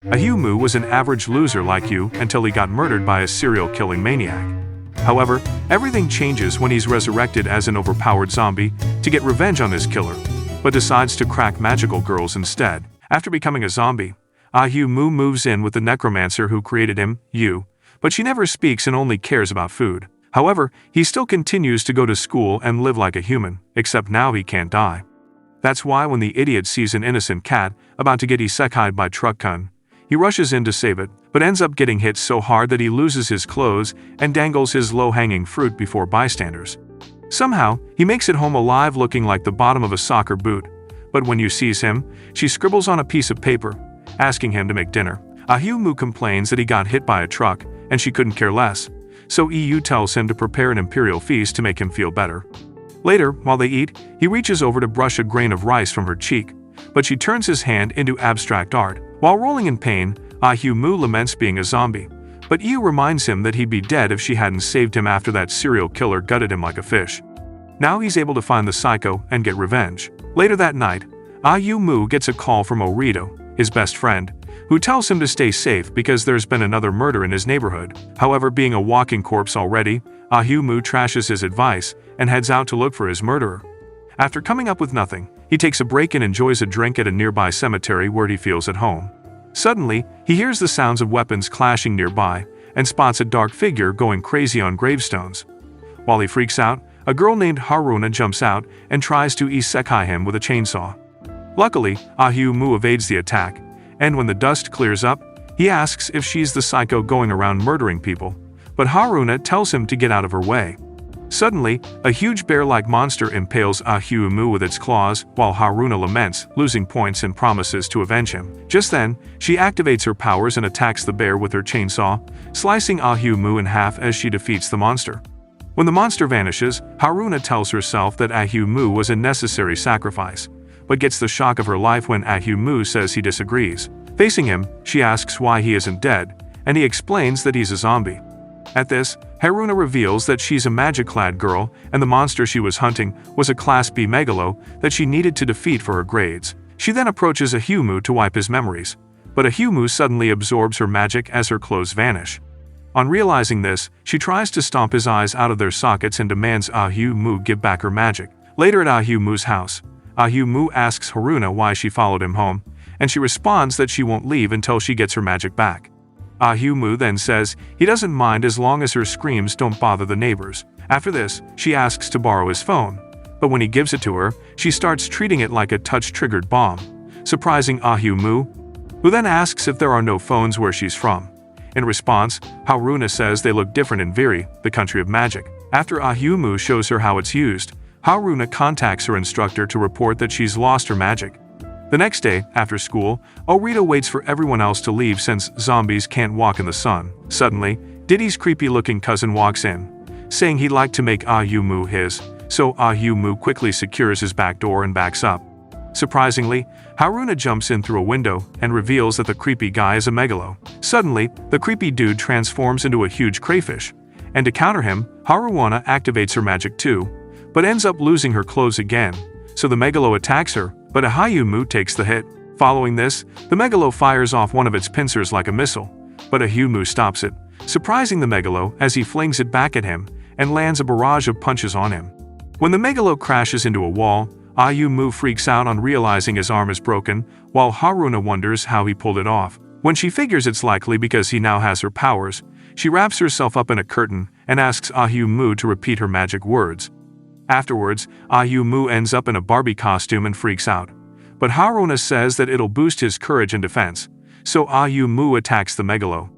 Ahimu was an average loser like you until he got murdered by a serial-killing maniac. However, everything changes when he's resurrected as an overpowered zombie to get revenge on his killer, but decides to crack magical girls instead. After becoming a zombie, Ahimu moves in with the necromancer who created him, Yu, but she never speaks and only cares about food. However, he still continues to go to school and live like a human, except now he can't die. That's why when the idiot sees an innocent cat about to get isekai'd by Truck-kun, he rushes in to save it, but ends up getting hit so hard that he loses his clothes and dangles his low-hanging fruit before bystanders. Somehow, he makes it home alive looking like the bottom of a soccer boot, but when Yu sees him, she scribbles on a piece of paper, asking him to make dinner. Ahimu complains that he got hit by a truck, and she couldn't care less, so Yu tells him to prepare an imperial feast to make him feel better. Later, while they eat, he reaches over to brush a grain of rice from her cheek, but she turns his hand into abstract art. While rolling in pain, Ahimu laments being a zombie, but Yu reminds him that he'd be dead if she hadn't saved him after that serial killer gutted him like a fish. Now he's able to find the psycho and get revenge. Later that night, Ahimu gets a call from Orito, his best friend, who tells him to stay safe because there's been another murder in his neighborhood. However, being a walking corpse already, Ahimu trashes his advice and heads out to look for his murderer. After coming up with nothing, he takes a break and enjoys a drink at a nearby cemetery where he feels at home. Suddenly, he hears the sounds of weapons clashing nearby and spots a dark figure going crazy on gravestones. While he freaks out, a girl named Haruna jumps out and tries to isekai him with a chainsaw. Luckily, Ahimu evades the attack, and when the dust clears up, he asks if she's the psycho going around murdering people, but Haruna tells him to get out of her way. Suddenly, a huge bear-like monster impales Ahimu with its claws while Haruna laments, losing points and promises to avenge him. Just then, she activates her powers and attacks the bear with her chainsaw, slicing Ahimu in half as she defeats the monster. When the monster vanishes, Haruna tells herself that Ahimu was a necessary sacrifice, but gets the shock of her life when Ahimu says he disagrees. Facing him, she asks why he isn't dead, and he explains that he's a zombie. At this, Haruna reveals that she's a magic-clad girl, and the monster she was hunting was a Class B megalo that she needed to defeat for her grades. She then approaches Ahimu to wipe his memories, but Ahimu suddenly absorbs her magic as her clothes vanish. On realizing this, she tries to stomp his eyes out of their sockets and demands Ahimu give back her magic. Later at Ahimu's house, Ahimu asks Haruna why she followed him home, and she responds that she won't leave until she gets her magic back. Ahimu then says he doesn't mind as long as her screams don't bother the neighbors. After this, she asks to borrow his phone, but when he gives it to her, she starts treating it like a touch-triggered bomb, surprising Ahimu, who then asks if there are no phones where she's from. In response, Haruna says they look different in Viri, the country of magic. After Ahimu shows her how it's used, Haruna contacts her instructor to report that she's lost her magic. The next day, after school, Orito waits for everyone else to leave since zombies can't walk in the sun. Suddenly, Diddy's creepy-looking cousin walks in, saying he'd like to make Ahimu his, so Ahimu quickly secures his back door and backs up. Surprisingly, Haruna jumps in through a window and reveals that the creepy guy is a megalo. Suddenly, the creepy dude transforms into a huge crayfish, and to counter him, Haruna activates her magic too, but ends up losing her clothes again, so the megalo attacks her, but Ahimu takes the hit. Following this, the megalo fires off one of its pincers like a missile, but Ahimu stops it, surprising the megalo as he flings it back at him and lands a barrage of punches on him. When the megalo crashes into a wall, Ahimu freaks out on realizing his arm is broken, while Haruna wonders how he pulled it off. When she figures it's likely because he now has her powers, she wraps herself up in a curtain and asks Ahimu to repeat her magic words. Afterwards, Ahimu ends up in a Barbie costume and freaks out, but Haruna says that it'll boost his courage and defense, so Ahimu attacks the megalo,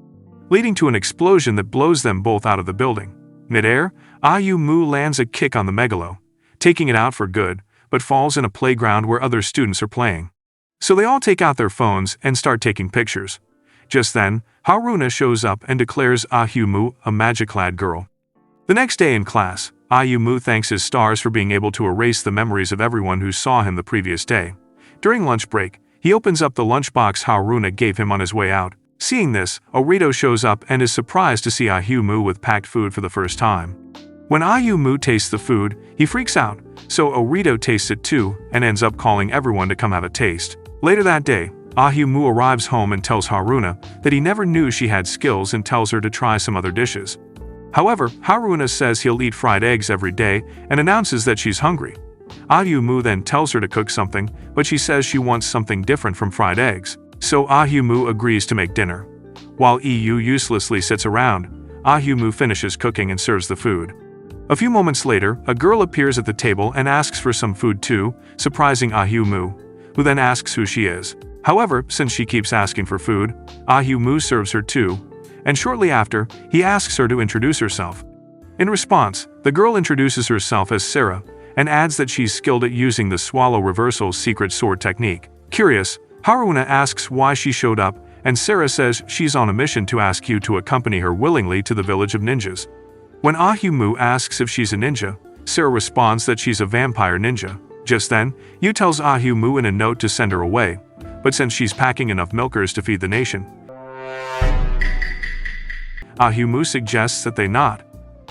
leading to an explosion that blows them both out of the building. Mid-air, Ahimu lands a kick on the megalo, taking it out for good, but falls in a playground where other students are playing. So they all take out their phones and start taking pictures. Just then, Haruna shows up and declares Ahimu a magic-clad girl. The next day in class, Ahimu thanks his stars for being able to erase the memories of everyone who saw him the previous day. During lunch break, he opens up the lunchbox Haruna gave him on his way out. Seeing this, Orito shows up and is surprised to see Ahimu with packed food for the first time. When Ahimu tastes the food, he freaks out, so Orito tastes it too and ends up calling everyone to come have a taste. Later that day, Ahu arrives home and tells Haruna that he never knew she had skills and tells her to try some other dishes. However, Haruna says he'll eat fried eggs every day and announces that she's hungry. Ahu then tells her to cook something, but she says she wants something different from fried eggs. So Ahu agrees to make dinner. While EU uselessly sits around, Ahu finishes cooking and serves the food. A few moments later, a girl appears at the table and asks for some food too, surprising Ahu, who then asks who she is. However, since she keeps asking for food, Ahu serves her too, and shortly after, he asks her to introduce herself. In response, the girl introduces herself as Sarah and adds that she's skilled at using the swallow reversal's secret sword technique. Curious, Haruna asks why she showed up, and Sarah says she's on a mission to ask you to accompany her willingly to the village of ninjas. When Ahu asks if she's a ninja, Sarah responds that she's a vampire ninja. Just then, Yu tells Ahu in a note to send her away, but since she's packing enough milkers to feed the nation, Ahu suggests that they not.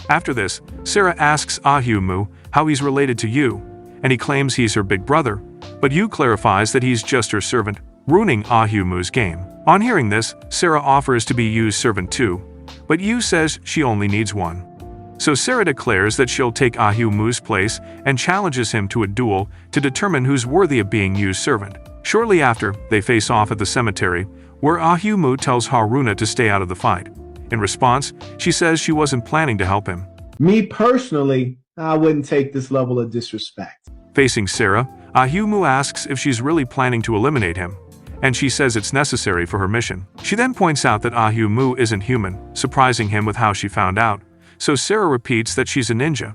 After this, Sarah asks Ahu how he's related to Yu, and he claims he's her big brother, but Yu clarifies that he's just her servant, ruining Ahu's game. On hearing this, Sarah offers to be Yu's servant too, but Yu says she only needs one. So Sarah declares that she'll take Ahu's place and challenges him to a duel to determine who's worthy of being Yu's servant. Shortly after, they face off at the cemetery, where Ahu tells Haruna to stay out of the fight. In response, she says she wasn't planning to help him. Me personally, I wouldn't take this level of disrespect. Facing Sarah, Ahu asks if she's really planning to eliminate him, and she says it's necessary for her mission. She then points out that Ahu isn't human, surprising him with how she found out, so Sarah repeats that she's a ninja.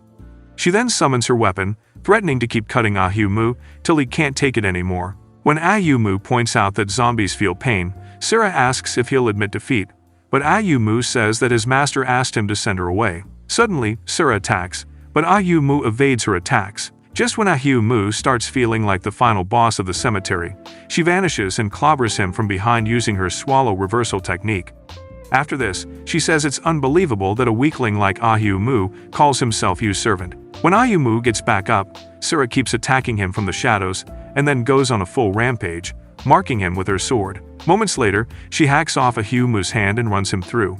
She then summons her weapon, threatening to keep cutting Ahu till he can't take it anymore. When Ahu points out that zombies feel pain, Sarah asks if he'll admit defeat, but Ahu says that his master asked him to send her away. Suddenly, Sarah attacks, but Ahu evades her attacks. Just when Ahu starts feeling like the final boss of the cemetery, she vanishes and clobbers him from behind using her swallow reversal technique. After this, she says it's unbelievable that a weakling like Ahu calls himself Yu's servant. When Ahu gets back up, Sarah keeps attacking him from the shadows and then goes on a full rampage, marking him with her sword. Moments later, she hacks off Ahu's hand and runs him through.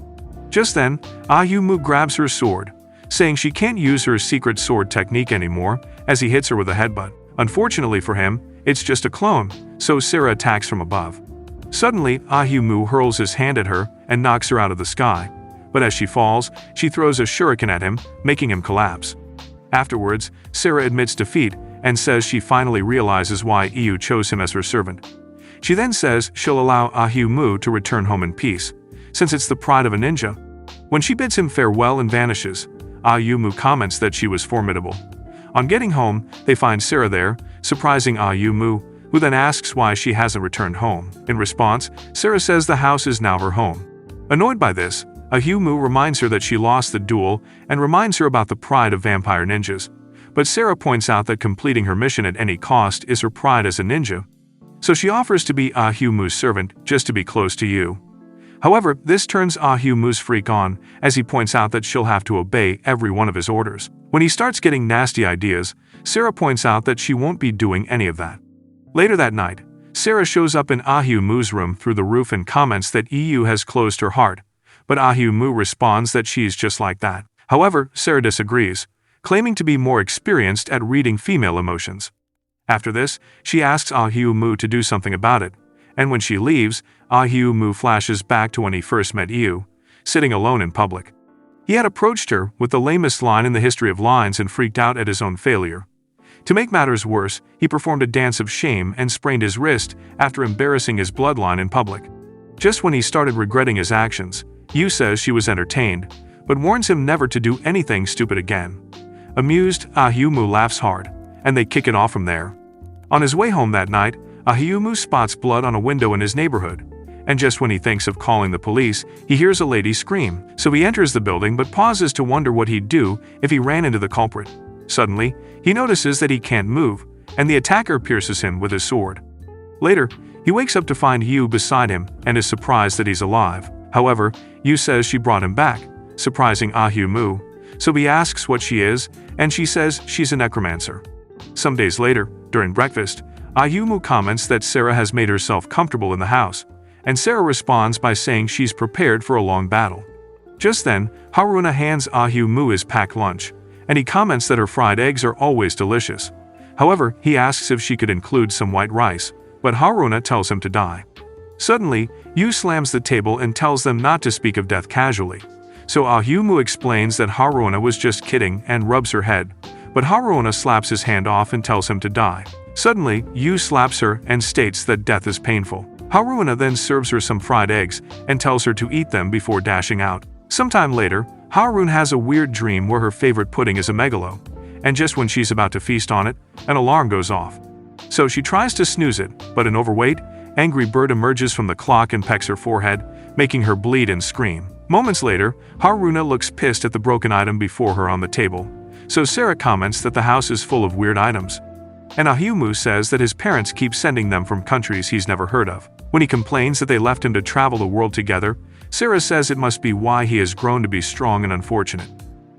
Just then, Ahu grabs her sword, saying she can't use her secret sword technique anymore as he hits her with a headbutt. Unfortunately for him, it's just a clone, so Sarah attacks from above. Suddenly, Ahu hurls his hand at her and knocks her out of the sky, but as she falls, she throws a shuriken at him, making him collapse. Afterwards, Sarah admits defeat and says she finally realizes why Yu chose him as her servant. She then says she'll allow Ahu to return home in peace, since it's the pride of a ninja. When she bids him farewell and vanishes, Ahu comments that she was formidable. On getting home, they find Sarah there, surprising Ahu, who then asks why she hasn't returned home. In response, Sarah says the house is now her home. Annoyed by this, Ahu reminds her that she lost the duel and reminds her about the pride of vampire ninjas. But Sarah points out that completing her mission at any cost is her pride as a ninja, so she offers to be Ahu's servant just to be close to Yu. However, this turns Ahu's freak on, as he points out that she'll have to obey every one of his orders. When he starts getting nasty ideas, Sarah points out that she won't be doing any of that. Later that night, Sarah shows up in Ahu's room through the roof and comments that Yu has closed her heart, but Ahu responds that she's just like that. However, Sarah disagrees, claiming to be more experienced at reading female emotions. After this, she asks Ahu to do something about it, and when she leaves, Ahu flashes back to when he first met Yu, sitting alone in public. He had approached her with the lamest line in the history of lines and freaked out at his own failure. To make matters worse, he performed a dance of shame and sprained his wrist after embarrassing his bloodline in public. Just when he started regretting his actions, Yu says she was entertained, but warns him never to do anything stupid again. Amused, Ahu laughs hard, and they kick it off from there. On his way home that night, Ahu spots blood on a window in his neighborhood, and just when he thinks of calling the police, he hears a lady scream, so he enters the building but pauses to wonder what he'd do if he ran into the culprit. Suddenly, he notices that he can't move, and the attacker pierces him with his sword. Later, he wakes up to find Yu beside him and is surprised that he's alive. However, Yu says she brought him back, surprising Ahu, so he asks what she is, and she says she's a necromancer. Some days later, during breakfast, Ayumu comments that Sarah has made herself comfortable in the house, and Sarah responds by saying she's prepared for a long battle. Just then, Haruna hands Ayumu his packed lunch, and he comments that her fried eggs are always delicious. However, he asks if she could include some white rice, but Haruna tells him to die. Suddenly, Yu slams the table and tells them not to speak of death casually. So Ayumu explains that Haruna was just kidding and rubs her head, but Haruna slaps his hand off and tells him to die. Suddenly, Yu slaps her and states that death is painful. Haruna then serves her some fried eggs and tells her to eat them before dashing out. Sometime later, Harun has a weird dream where her favorite pudding is a megalo, and just when she's about to feast on it, an alarm goes off. So she tries to snooze it, but an overweight, angry bird emerges from the clock and pecks her forehead, making her bleed and scream. Moments later, Haruna looks pissed at the broken item before her on the table, so Sarah comments that the house is full of weird items. And Ayumu says that his parents keep sending them from countries he's never heard of. When he complains that they left him to travel the world together, Sarah says it must be why he has grown to be strong and unfortunate.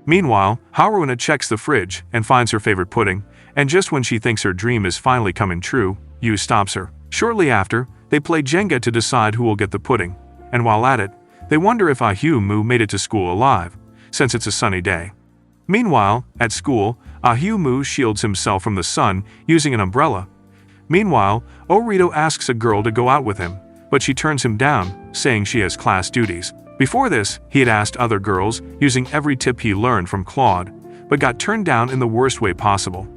Meanwhile, Haruna checks the fridge and finds her favorite pudding, and just when she thinks her dream is finally coming true, Yu stops her. Shortly after, they play Jenga to decide who will get the pudding, and while at it, they wonder if Ayumu made it to school alive, since it's a sunny day. Meanwhile, at school, Ayumu shields himself from the sun using an umbrella. Meanwhile, Orito asks a girl to go out with him, but she turns him down, saying she has class duties. Before this, he had asked other girls, using every tip he learned from Claude, but got turned down in the worst way possible.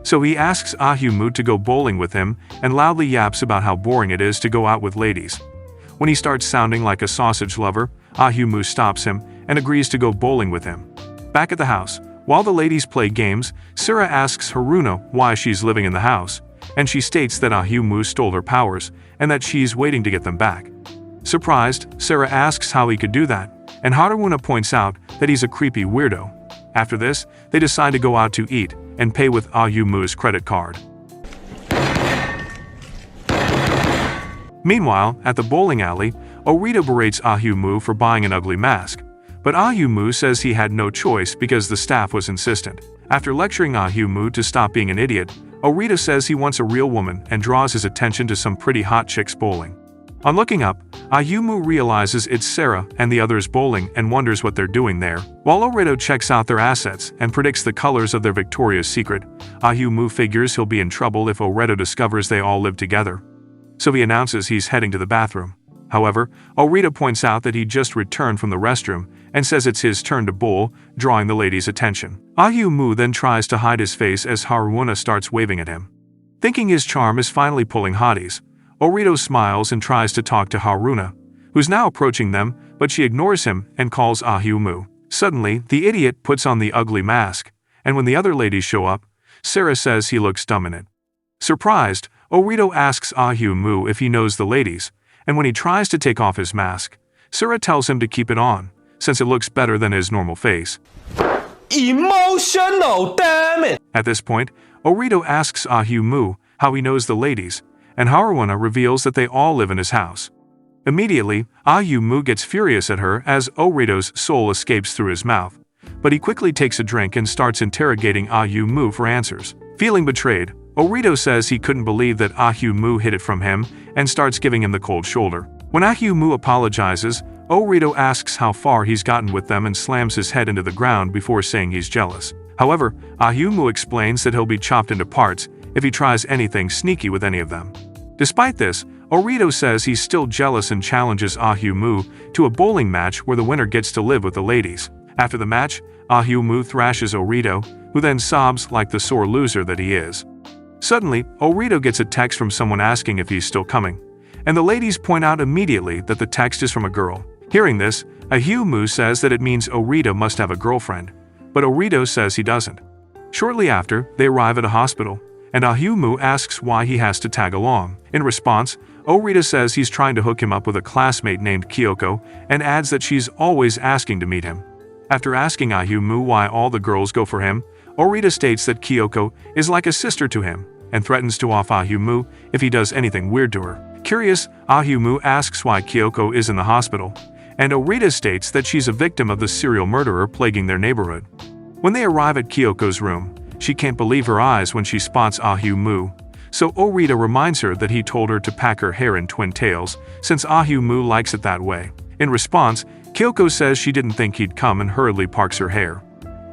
So he asks Ayumu to go bowling with him and loudly yaps about how boring it is to go out with ladies. When he starts sounding like a sausage lover, Ayumu stops him and agrees to go bowling with him. Back at the house, while the ladies play games, Sarah asks Haruna why she's living in the house, and she states that Ayumu stole her powers and that she's waiting to get them back. Surprised, Sarah asks how he could do that, and Haruna points out that he's a creepy weirdo. After this, they decide to go out to eat and pay with Ayumu's credit card. Meanwhile, at the bowling alley, Orito berates Ayumu for buying an ugly mask, but Ayumu says he had no choice because the staff was insistent. After lecturing Ayumu to stop being an idiot, Orito says he wants a real woman and draws his attention to some pretty hot chicks bowling. On looking up, Ayumu realizes it's Sarah and the others bowling and wonders what they're doing there. While Orito checks out their assets and predicts the colors of their Victoria's Secret, Ayumu figures he'll be in trouble if Orito discovers they all live together. So he announces he's heading to the bathroom. However, Orito points out that he just returned from the restroom and says it's his turn to bowl, drawing the ladies' attention. Ayumu then tries to hide his face as Haruna starts waving at him. Thinking his charm is finally pulling hotties, Orito smiles and tries to talk to Haruna, who's now approaching them, but she ignores him and calls Ayumu. Suddenly, the idiot puts on the ugly mask, and when the other ladies show up, Sarah says he looks dumb in it. Surprised, Orito asks Ayumu if he knows the ladies, and when he tries to take off his mask, Sarah tells him to keep it on, since it looks better than his normal face. Emotional, damn it! At this point, Orito asks Ayumu how he knows the ladies, and Haruna reveals that they all live in his house. Immediately, Ayumu gets furious at her as Orito's soul escapes through his mouth, but he quickly takes a drink and starts interrogating Ayumu for answers. Feeling betrayed, Orito says he couldn't believe that Ayumu hid it from him and starts giving him the cold shoulder. When Ayumu apologizes, Orito asks how far he's gotten with them and slams his head into the ground before saying he's jealous. However, Ayumu explains that he'll be chopped into parts if he tries anything sneaky with any of them. Despite this, Orito says he's still jealous and challenges Ayumu to a bowling match where the winner gets to live with the ladies. After the match, Ayumu thrashes Orito, who then sobs like the sore loser that he is. Suddenly, Orito gets a text from someone asking if he's still coming, and the ladies point out immediately that the text is from a girl. Hearing this, Ayumu says that it means Orito must have a girlfriend, but Orito says he doesn't. Shortly after, they arrive at a hospital, and Ayumu asks why he has to tag along. In response, Orito says he's trying to hook him up with a classmate named Kyoko and adds that she's always asking to meet him. After asking Ayumu why all the girls go for him, Orito states that Kyoko is like a sister to him and threatens to off Ayumu if he does anything weird to her. Curious, Ayumu asks why Kyoko is in the hospital, and Orito states that she's a victim of the serial murderer plaguing their neighborhood. When they arrive at Kyoko's room, she can't believe her eyes when she spots Ayumu, so Orita reminds her that he told her to pack her hair in twin tails, since Ahumu likes it that way. In response, Kyoko says she didn't think he'd come and hurriedly parks her hair.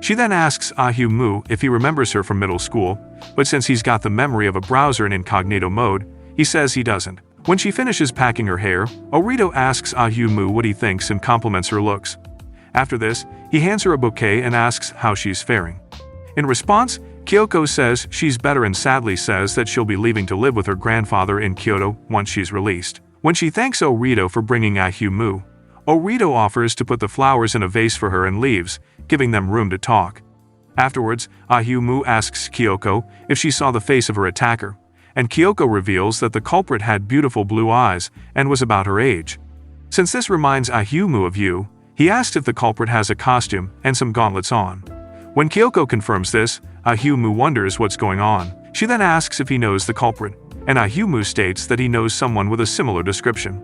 She then asks Ahumu if he remembers her from middle school, but since he's got the memory of a browser in incognito mode, he says he doesn't. When she finishes packing her hair, Orito asks Ahumu what he thinks and compliments her looks. After this, he hands her a bouquet and asks how she's faring. In response, Kyoko says she's better and sadly says that she'll be leaving to live with her grandfather in Kyoto once she's released. When she thanks Orito for bringing Ahumu, Orito offers to put the flowers in a vase for her and leaves, giving them room to talk. Afterwards, Ahumu asks Kyoko if she saw the face of her attacker, and Kyoko reveals that the culprit had beautiful blue eyes and was about her age. Since this reminds Ahumu of you, he asks if the culprit has a costume and some gauntlets on. When Kyoko confirms this, Ahumu wonders what's going on. She then asks if he knows the culprit, and Ahumu states that he knows someone with a similar description.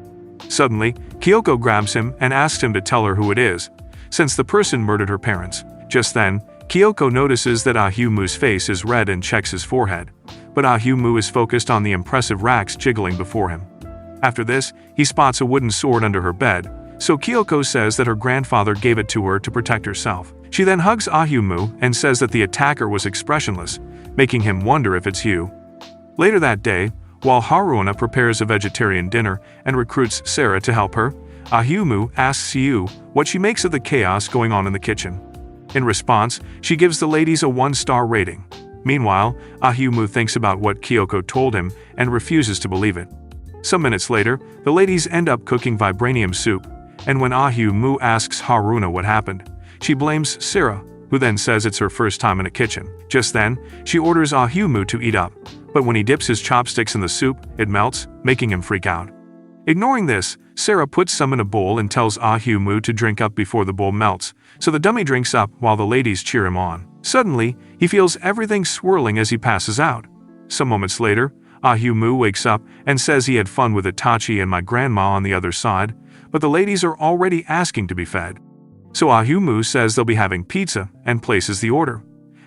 Suddenly, Kyoko grabs him and asks him to tell her who it is, since the person murdered her parents. Just then, Kyoko notices that Ahumu's face is red and checks his forehead, but Ahumu is focused on the impressive racks jiggling before him. After this, he spots a wooden sword under her bed, so Kyoko says that her grandfather gave it to her to protect herself. She then hugs Ahumu and says that the attacker was expressionless, making him wonder if it's you. Later that day, while Haruna prepares a vegetarian dinner and recruits Sarah to help her, Ahumu asks Yu what she makes of the chaos going on in the kitchen. In response, she gives the ladies a 1-star rating. Meanwhile, Ahumu thinks about what Kyoko told him and refuses to believe it. Some minutes later, the ladies end up cooking vibranium soup, and when Ahumu asks Haruna what happened, she blames Sarah, who then says it's her first time in a kitchen. Just then, she orders Ahumu to eat up, but when he dips his chopsticks in the soup, it melts, making him freak out. Ignoring this, Sarah puts some in a bowl and tells Ahumu to drink up before the bowl melts, so the dummy drinks up while the ladies cheer him on. Suddenly, he feels everything swirling as he passes out. Some moments later, Ahumu wakes up and says he had fun with Itachi and my grandma on the other side, but the ladies are already asking to be fed. So Ahumu says they'll be having pizza and places the order.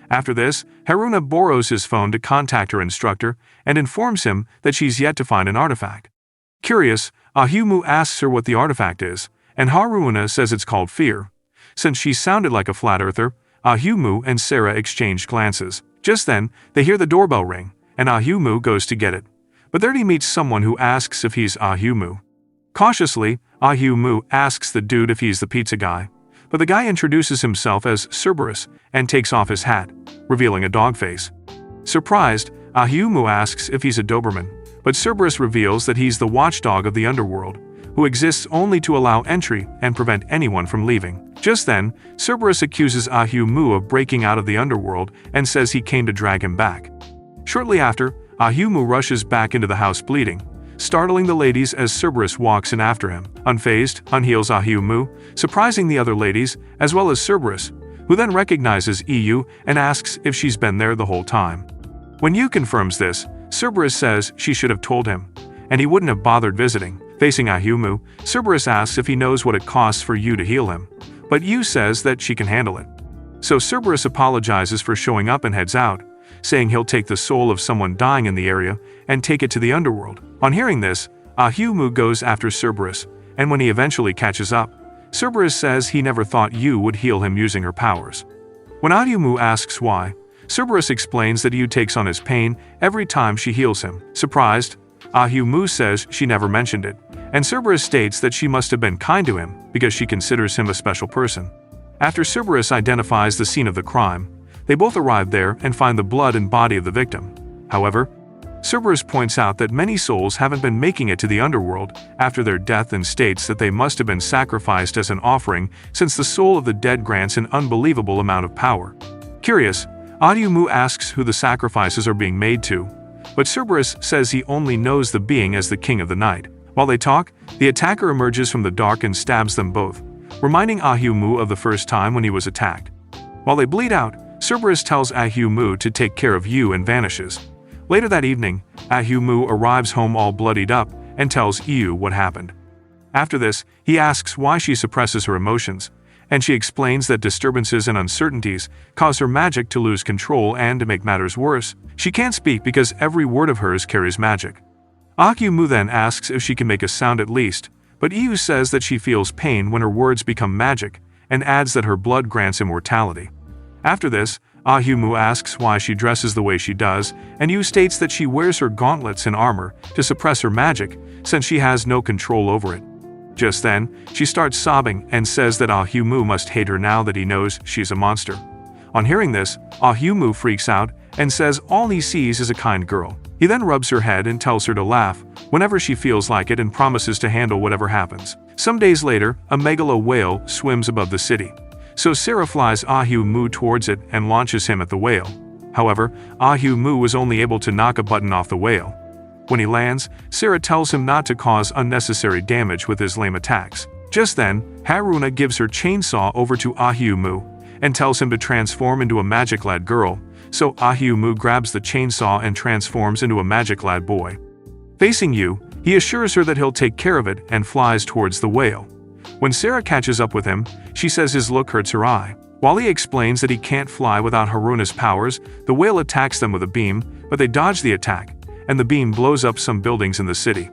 After this, Haruna borrows his phone to contact her instructor and informs him that she's yet to find an artifact. Curious, Ahumu asks her what the artifact is, and Haruna says it's called fear. Since she sounded like a flat earther, Ahumu and Sarah exchange glances. Just then, they hear the doorbell ring, and Ahumu goes to get it. But there he meets someone who asks if he's Ahumu. Cautiously, Ahumu asks the dude if he's the pizza guy, but the guy introduces himself as Cerberus and takes off his hat, revealing a dog face. Surprised, Ahumu asks if he's a Doberman, but Cerberus reveals that he's the watchdog of the underworld, who exists only to allow entry and prevent anyone from leaving. Just then, Cerberus accuses Ahumu of breaking out of the underworld and says he came to drag him back. Shortly after, Ahumu rushes back into the house bleeding, startling the ladies as Cerberus walks in after him. Unfazed, unheals Ahumu, surprising the other ladies, as well as Cerberus, who then recognizes EU and asks if she's been there the whole time. When Yu confirms this, Cerberus says she should have told him, and he wouldn't have bothered visiting. Facing Ahumu, Cerberus asks if he knows what it costs for Yu to heal him, but Yu says that she can handle it. So Cerberus apologizes for showing up and heads out, saying he'll take the soul of someone dying in the area and take it to the underworld. On hearing this, Ahumu goes after Cerberus, and when he eventually catches up, Cerberus says he never thought Yu would heal him using her powers. When Ahumu asks why, Cerberus explains that Yu takes on his pain every time she heals him. Surprised, Ahumu says she never mentioned it, and Cerberus states that she must have been kind to him because she considers him a special person. After Cerberus identifies the scene of the crime, they both arrive there and find the blood and body of the victim. However, Cerberus points out that many souls haven't been making it to the underworld after their death and states that they must have been sacrificed as an offering since the soul of the dead grants an unbelievable amount of power. Curious, Ahumu asks who the sacrifices are being made to, but Cerberus says he only knows the being as the king of the night. While they talk, the attacker emerges from the dark and stabs them both, reminding Ahumu of the first time when he was attacked. While they bleed out, Cerberus tells Ahumu to take care of Yu and vanishes. Later that evening, Ahumu arrives home all bloodied up and tells Yu what happened. After this, he asks why she suppresses her emotions, and she explains that disturbances and uncertainties cause her magic to lose control, and to make matters worse, she can't speak because every word of hers carries magic. Ah-Yu-Mu then asks if she can make a sound at least, but Yu says that she feels pain when her words become magic, and adds that her blood grants immortality. After this, Ah-Yu-Mu asks why she dresses the way she does, and Yu states that she wears her gauntlets and armor to suppress her magic, since she has no control over it. Just then, she starts sobbing and says that Ah-Yu-Mu must hate her now that he knows she's a monster. On hearing this, Ah-Yu-Mu freaks out and says all he sees is a kind girl. He then rubs her head and tells her to laugh whenever she feels like it, and promises to handle whatever happens. Some days later, a megalo whale swims above the city. So Sarah flies Ah-Yu-Mu towards it and launches him at the whale. However, Ah-Yu-Mu was only able to knock a button off the whale. When he lands, Sarah tells him not to cause unnecessary damage with his lame attacks. Just then, Haruna gives her chainsaw over to Ah-Yu-Mu and tells him to transform into a magic lad girl, so Ah-Yu-Mu grabs the chainsaw and transforms into a magic lad boy. Facing Yu, he assures her that he'll take care of it and flies towards the whale. When Sarah catches up with him, she says his look hurts her eye. While he explains that he can't fly without Haruna's powers, the whale attacks them with a beam, but they dodge the attack, and the beam blows up some buildings in the city.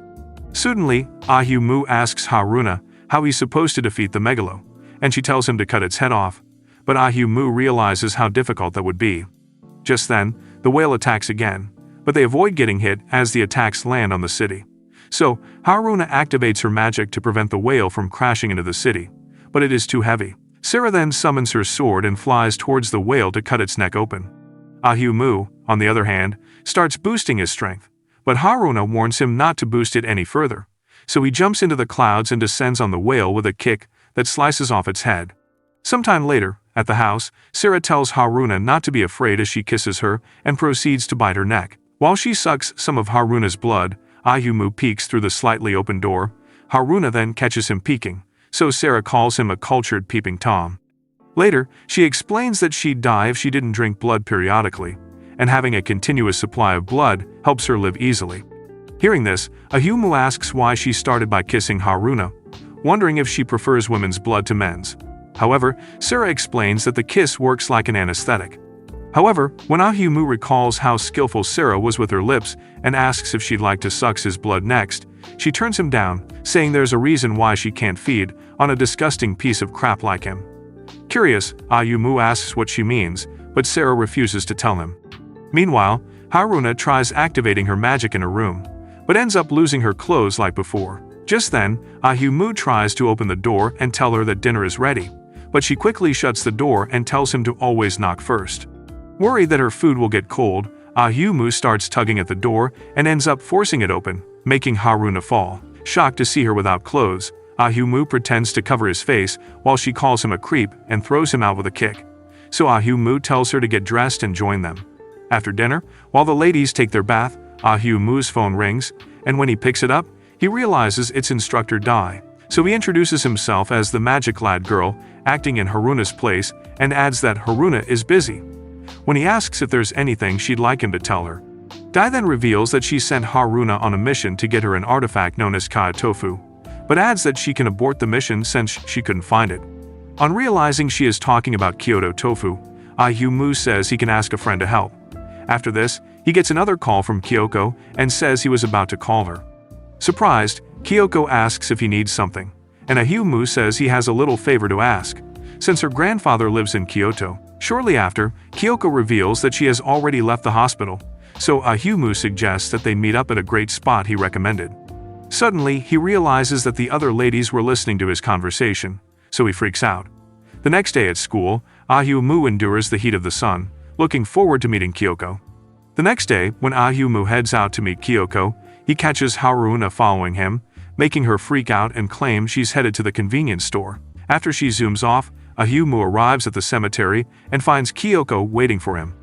Suddenly, Ah-Yu-Mu asks Haruna how he's supposed to defeat the megalo, and she tells him to cut its head off, but Ah-Yu-Mu realizes how difficult that would be. Just then, the whale attacks again, but they avoid getting hit as the attacks land on the city. So, Haruna activates her magic to prevent the whale from crashing into the city, but it is too heavy. Sarah then summons her sword and flies towards the whale to cut its neck open. Ah-Yu-Mu, on the other hand, starts boosting his strength, but Haruna warns him not to boost it any further, so he jumps into the clouds and descends on the whale with a kick that slices off its head. Sometime later, at the house, Sarah tells Haruna not to be afraid as she kisses her and proceeds to bite her neck. While she sucks some of Haruna's blood, Ah-Yu-Mu peeks through the slightly open door. Haruna then catches him peeking, so Sarah calls him a cultured peeping Tom. Later, she explains that she'd die if she didn't drink blood periodically, and having a continuous supply of blood helps her live easily. Hearing this, Ah-Yu-Mu asks why she started by kissing Haruna, wondering if she prefers women's blood to men's. However, Sarah explains that the kiss works like an anesthetic. However, when Ah-Yu-Mu recalls how skillful Sarah was with her lips and asks if she'd like to suck his blood next, she turns him down, saying there's a reason why she can't feed on a disgusting piece of crap like him. Curious, Ah-Yu-Mu asks what she means, but Sarah refuses to tell him. Meanwhile, Haruna tries activating her magic in her room, but ends up losing her clothes like before. Just then, Ah-Yu-Mu tries to open the door and tell her that dinner is ready, but she quickly shuts the door and tells him to always knock first. Worried that her food will get cold, Ah-Yu-Mu starts tugging at the door and ends up forcing it open, making Haruna fall. Shocked to see her without clothes, Ah-Yu-Mu pretends to cover his face while she calls him a creep and throws him out with a kick. So Ah-Yu-Mu tells her to get dressed and join them. After dinner, while the ladies take their bath, Ah-Yu-Mu's phone rings, and when he picks it up, he realizes it's instructor Dai. So he introduces himself as the magic lad girl, acting in Haruna's place, and adds that Haruna is busy. When he asks if there's anything she'd like him to tell her, Dai then reveals that she sent Haruna on a mission to get her an artifact known as Kai Tofu, but adds that she can abort the mission since she couldn't find it. On realizing she is talking about Kyoto Tofu, Ah-Yu-Mu says he can ask a friend to help. After this, he gets another call from Kyoko and says he was about to call her. Surprised, Kyoko asks if he needs something, and Ah-Yu-Mu says he has a little favor to ask, since her grandfather lives in Kyoto. Shortly after, Kyoko reveals that she has already left the hospital, so Ah-Yu-Mu suggests that they meet up at a great spot he recommended. Suddenly, he realizes that the other ladies were listening to his conversation, so he freaks out. The next day at school, Ah-Yu-Mu endures the heat of the sun, looking forward to meeting Kyoko. The next day, when Ah-Yu-Mu heads out to meet Kyoko, he catches Haruna following him, making her freak out and claim she's headed to the convenience store. After she zooms off, Ah-Yu-Mu arrives at the cemetery and finds Kyoko waiting for him.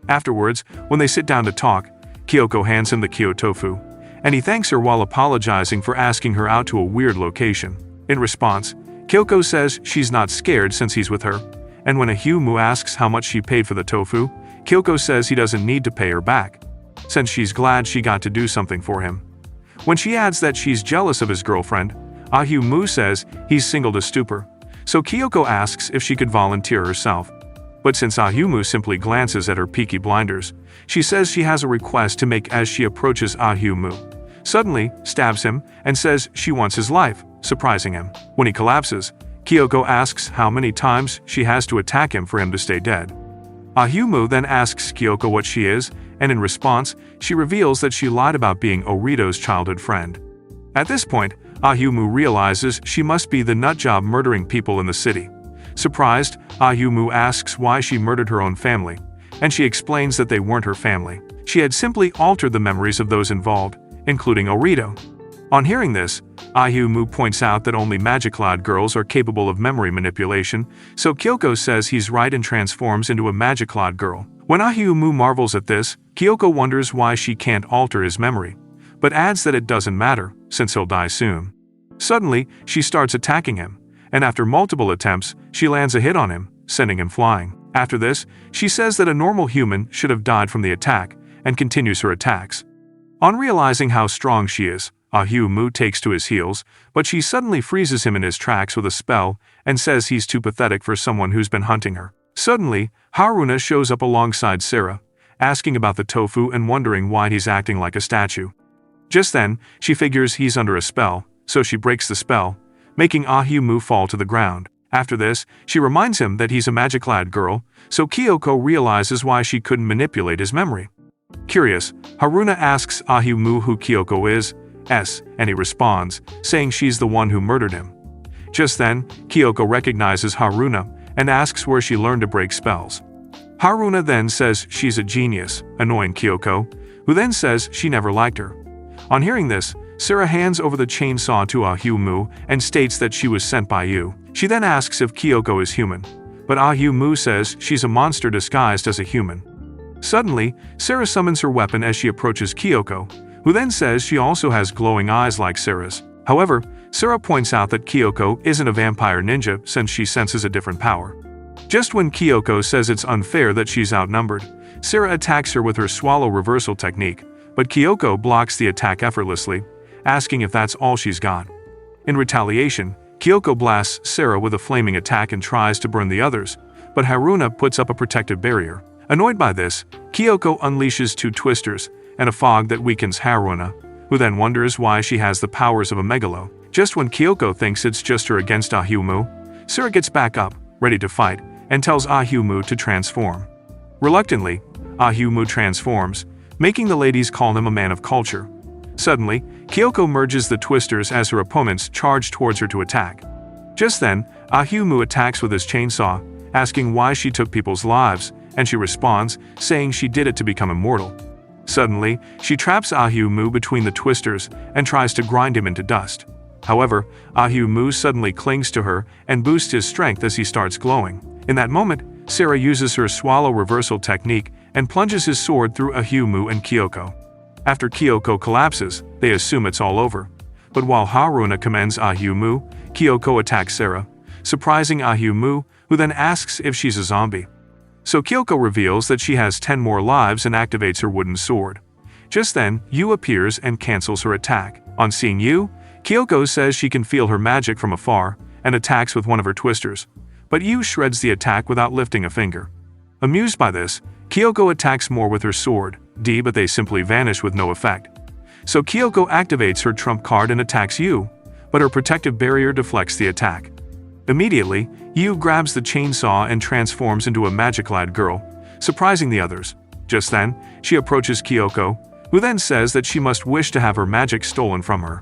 Afterwards, when they sit down to talk, Kyoko hands him the Kyo Tofu, and he thanks her while apologizing for asking her out to a weird location. In response, Kyoko says she's not scared since he's with her, and when Ah-Yu-Mu asks how much she paid for the tofu, Kyoko says he doesn't need to pay her back, since she's glad she got to do something for him. When she adds that she's jealous of his girlfriend, Ah-Yu-Mu says he's single to stupor, so Kyoko asks if she could volunteer herself. But since Ahyumu simply glances at her peaky blinders, she says she has a request to make as she approaches Ahyumu. Suddenly, stabs him, and says she wants his life, surprising him. When he collapses, Kyoko asks how many times she has to attack him for him to stay dead. Ahyumu then asks Kyoko what she is, and in response, she reveals that she lied about being Orito's childhood friend. At this point, Ahyumu realizes she must be the nutjob murdering people in the city. Surprised, Ahyumu asks why she murdered her own family, and she explains that they weren't her family. She had simply altered the memories of those involved, including Orito. On hearing this, Ahyumu points out that only magic-clad girls are capable of memory manipulation, so Kyoko says he's right and transforms into a magic-clad girl. When Ahyumu marvels at this, Kyoko wonders why she can't alter his memory, but adds that it doesn't matter, since he'll die soon. Suddenly, she starts attacking him, and after multiple attempts, she lands a hit on him, sending him flying. After this, she says that a normal human should have died from the attack, and continues her attacks. On realizing how strong she is, Ahyumu takes to his heels, but she suddenly freezes him in his tracks with a spell and says he's too pathetic for someone who's been hunting her. Suddenly, Haruna shows up alongside Sarah, asking about the tofu and wondering why he's acting like a statue. Just then, she figures he's under a spell, so she breaks the spell, making Ahyumu fall to the ground. After this, she reminds him that he's a magic-clad girl, so Kyoko realizes why she couldn't manipulate his memory. Curious, Haruna asks Ahyumu who Kyoko is, and he responds, saying she's the one who murdered him. Just then, Kyoko recognizes Haruna and asks where she learned to break spells. Haruna then says she's a genius, annoying Kyoko, who then says she never liked her. On hearing this, Sarah hands over the chainsaw to Ahyumu and states that she was sent by you. She then asks if Kyoko is human, but Ahyumu says she's a monster disguised as a human. Suddenly, Sarah summons her weapon as she approaches Kyoko, who then says she also has glowing eyes like Sarah's. However, Sarah points out that Kyoko isn't a vampire ninja since she senses a different power. Just when Kyoko says it's unfair that she's outnumbered, Sarah attacks her with her swallow reversal technique, but Kyoko blocks the attack effortlessly, asking if that's all she's got. In retaliation, Kyoko blasts Sarah with a flaming attack and tries to burn the others, but Haruna puts up a protective barrier. Annoyed by this, Kyoko unleashes two twisters and a fog that weakens Haruna, who then wonders why she has the powers of a megalo. Just when Kyoko thinks it's just her against Ahyumu, Sarah gets back up, ready to fight, and tells Ahyumu to transform. Reluctantly, Ahyumu transforms, making the ladies call him a man of culture. Suddenly, Kyoko merges the twisters as her opponents charge towards her to attack. Just then, Ahyumu attacks with his chainsaw, asking why she took people's lives, and she responds, saying she did it to become immortal. Suddenly, she traps Ahyumu between the twisters and tries to grind him into dust. However, Ahyumu suddenly clings to her and boosts his strength as he starts glowing. In that moment, Sarah uses her swallow reversal technique and plunges his sword through Ahyumu and Kyoko. After Kyoko collapses, they assume it's all over. But while Haruna commends Ahyumu, Kyoko attacks Sarah, surprising Ahyumu, who then asks if she's a zombie. So Kyoko reveals that she has 10 more lives and activates her wooden sword. Just then, Yu appears and cancels her attack. On seeing Yu, Kyoko says she can feel her magic from afar and attacks with one of her twisters, but Yu shreds the attack without lifting a finger. Amused by this, Kyoko attacks more with her sword, but they simply vanish with no effect. So Kyoko activates her trump card and attacks Yu, but her protective barrier deflects the attack. Immediately, Yu grabs the chainsaw and transforms into a magic-clad girl, surprising the others. Just then, she approaches Kyoko, who then says that she must wish to have her magic stolen from her.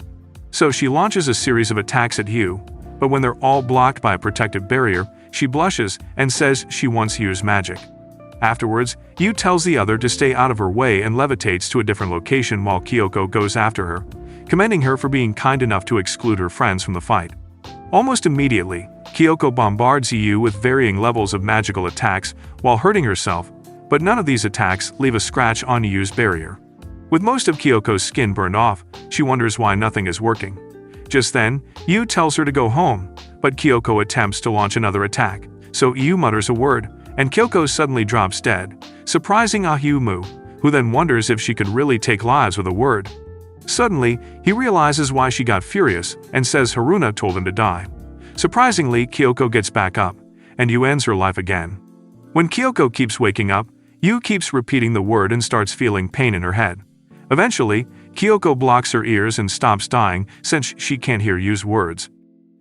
So she launches a series of attacks at Yu, but when they're all blocked by a protective barrier, she blushes and says she wants Yu's magic. Afterwards, Yu tells the other to stay out of her way and levitates to a different location while Kyoko goes after her, commending her for being kind enough to exclude her friends from the fight. Almost immediately, Kyoko bombards Yu with varying levels of magical attacks while hurting herself, but none of these attacks leave a scratch on Yu's barrier. With most of Kyoko's skin burned off, she wonders why nothing is working. Just then, Yu tells her to go home, but Kyoko attempts to launch another attack. So Yu mutters a word, and Kyoko suddenly drops dead, surprising Ahyumu, who then wonders if she could really take lives with a word. Suddenly, he realizes why she got furious and says Haruna told him to die. Surprisingly, Kyoko gets back up, and Yu ends her life again. When Kyoko keeps waking up, Yu keeps repeating the word and starts feeling pain in her head. Eventually, Kyoko blocks her ears and stops dying since she can't hear Yu's words.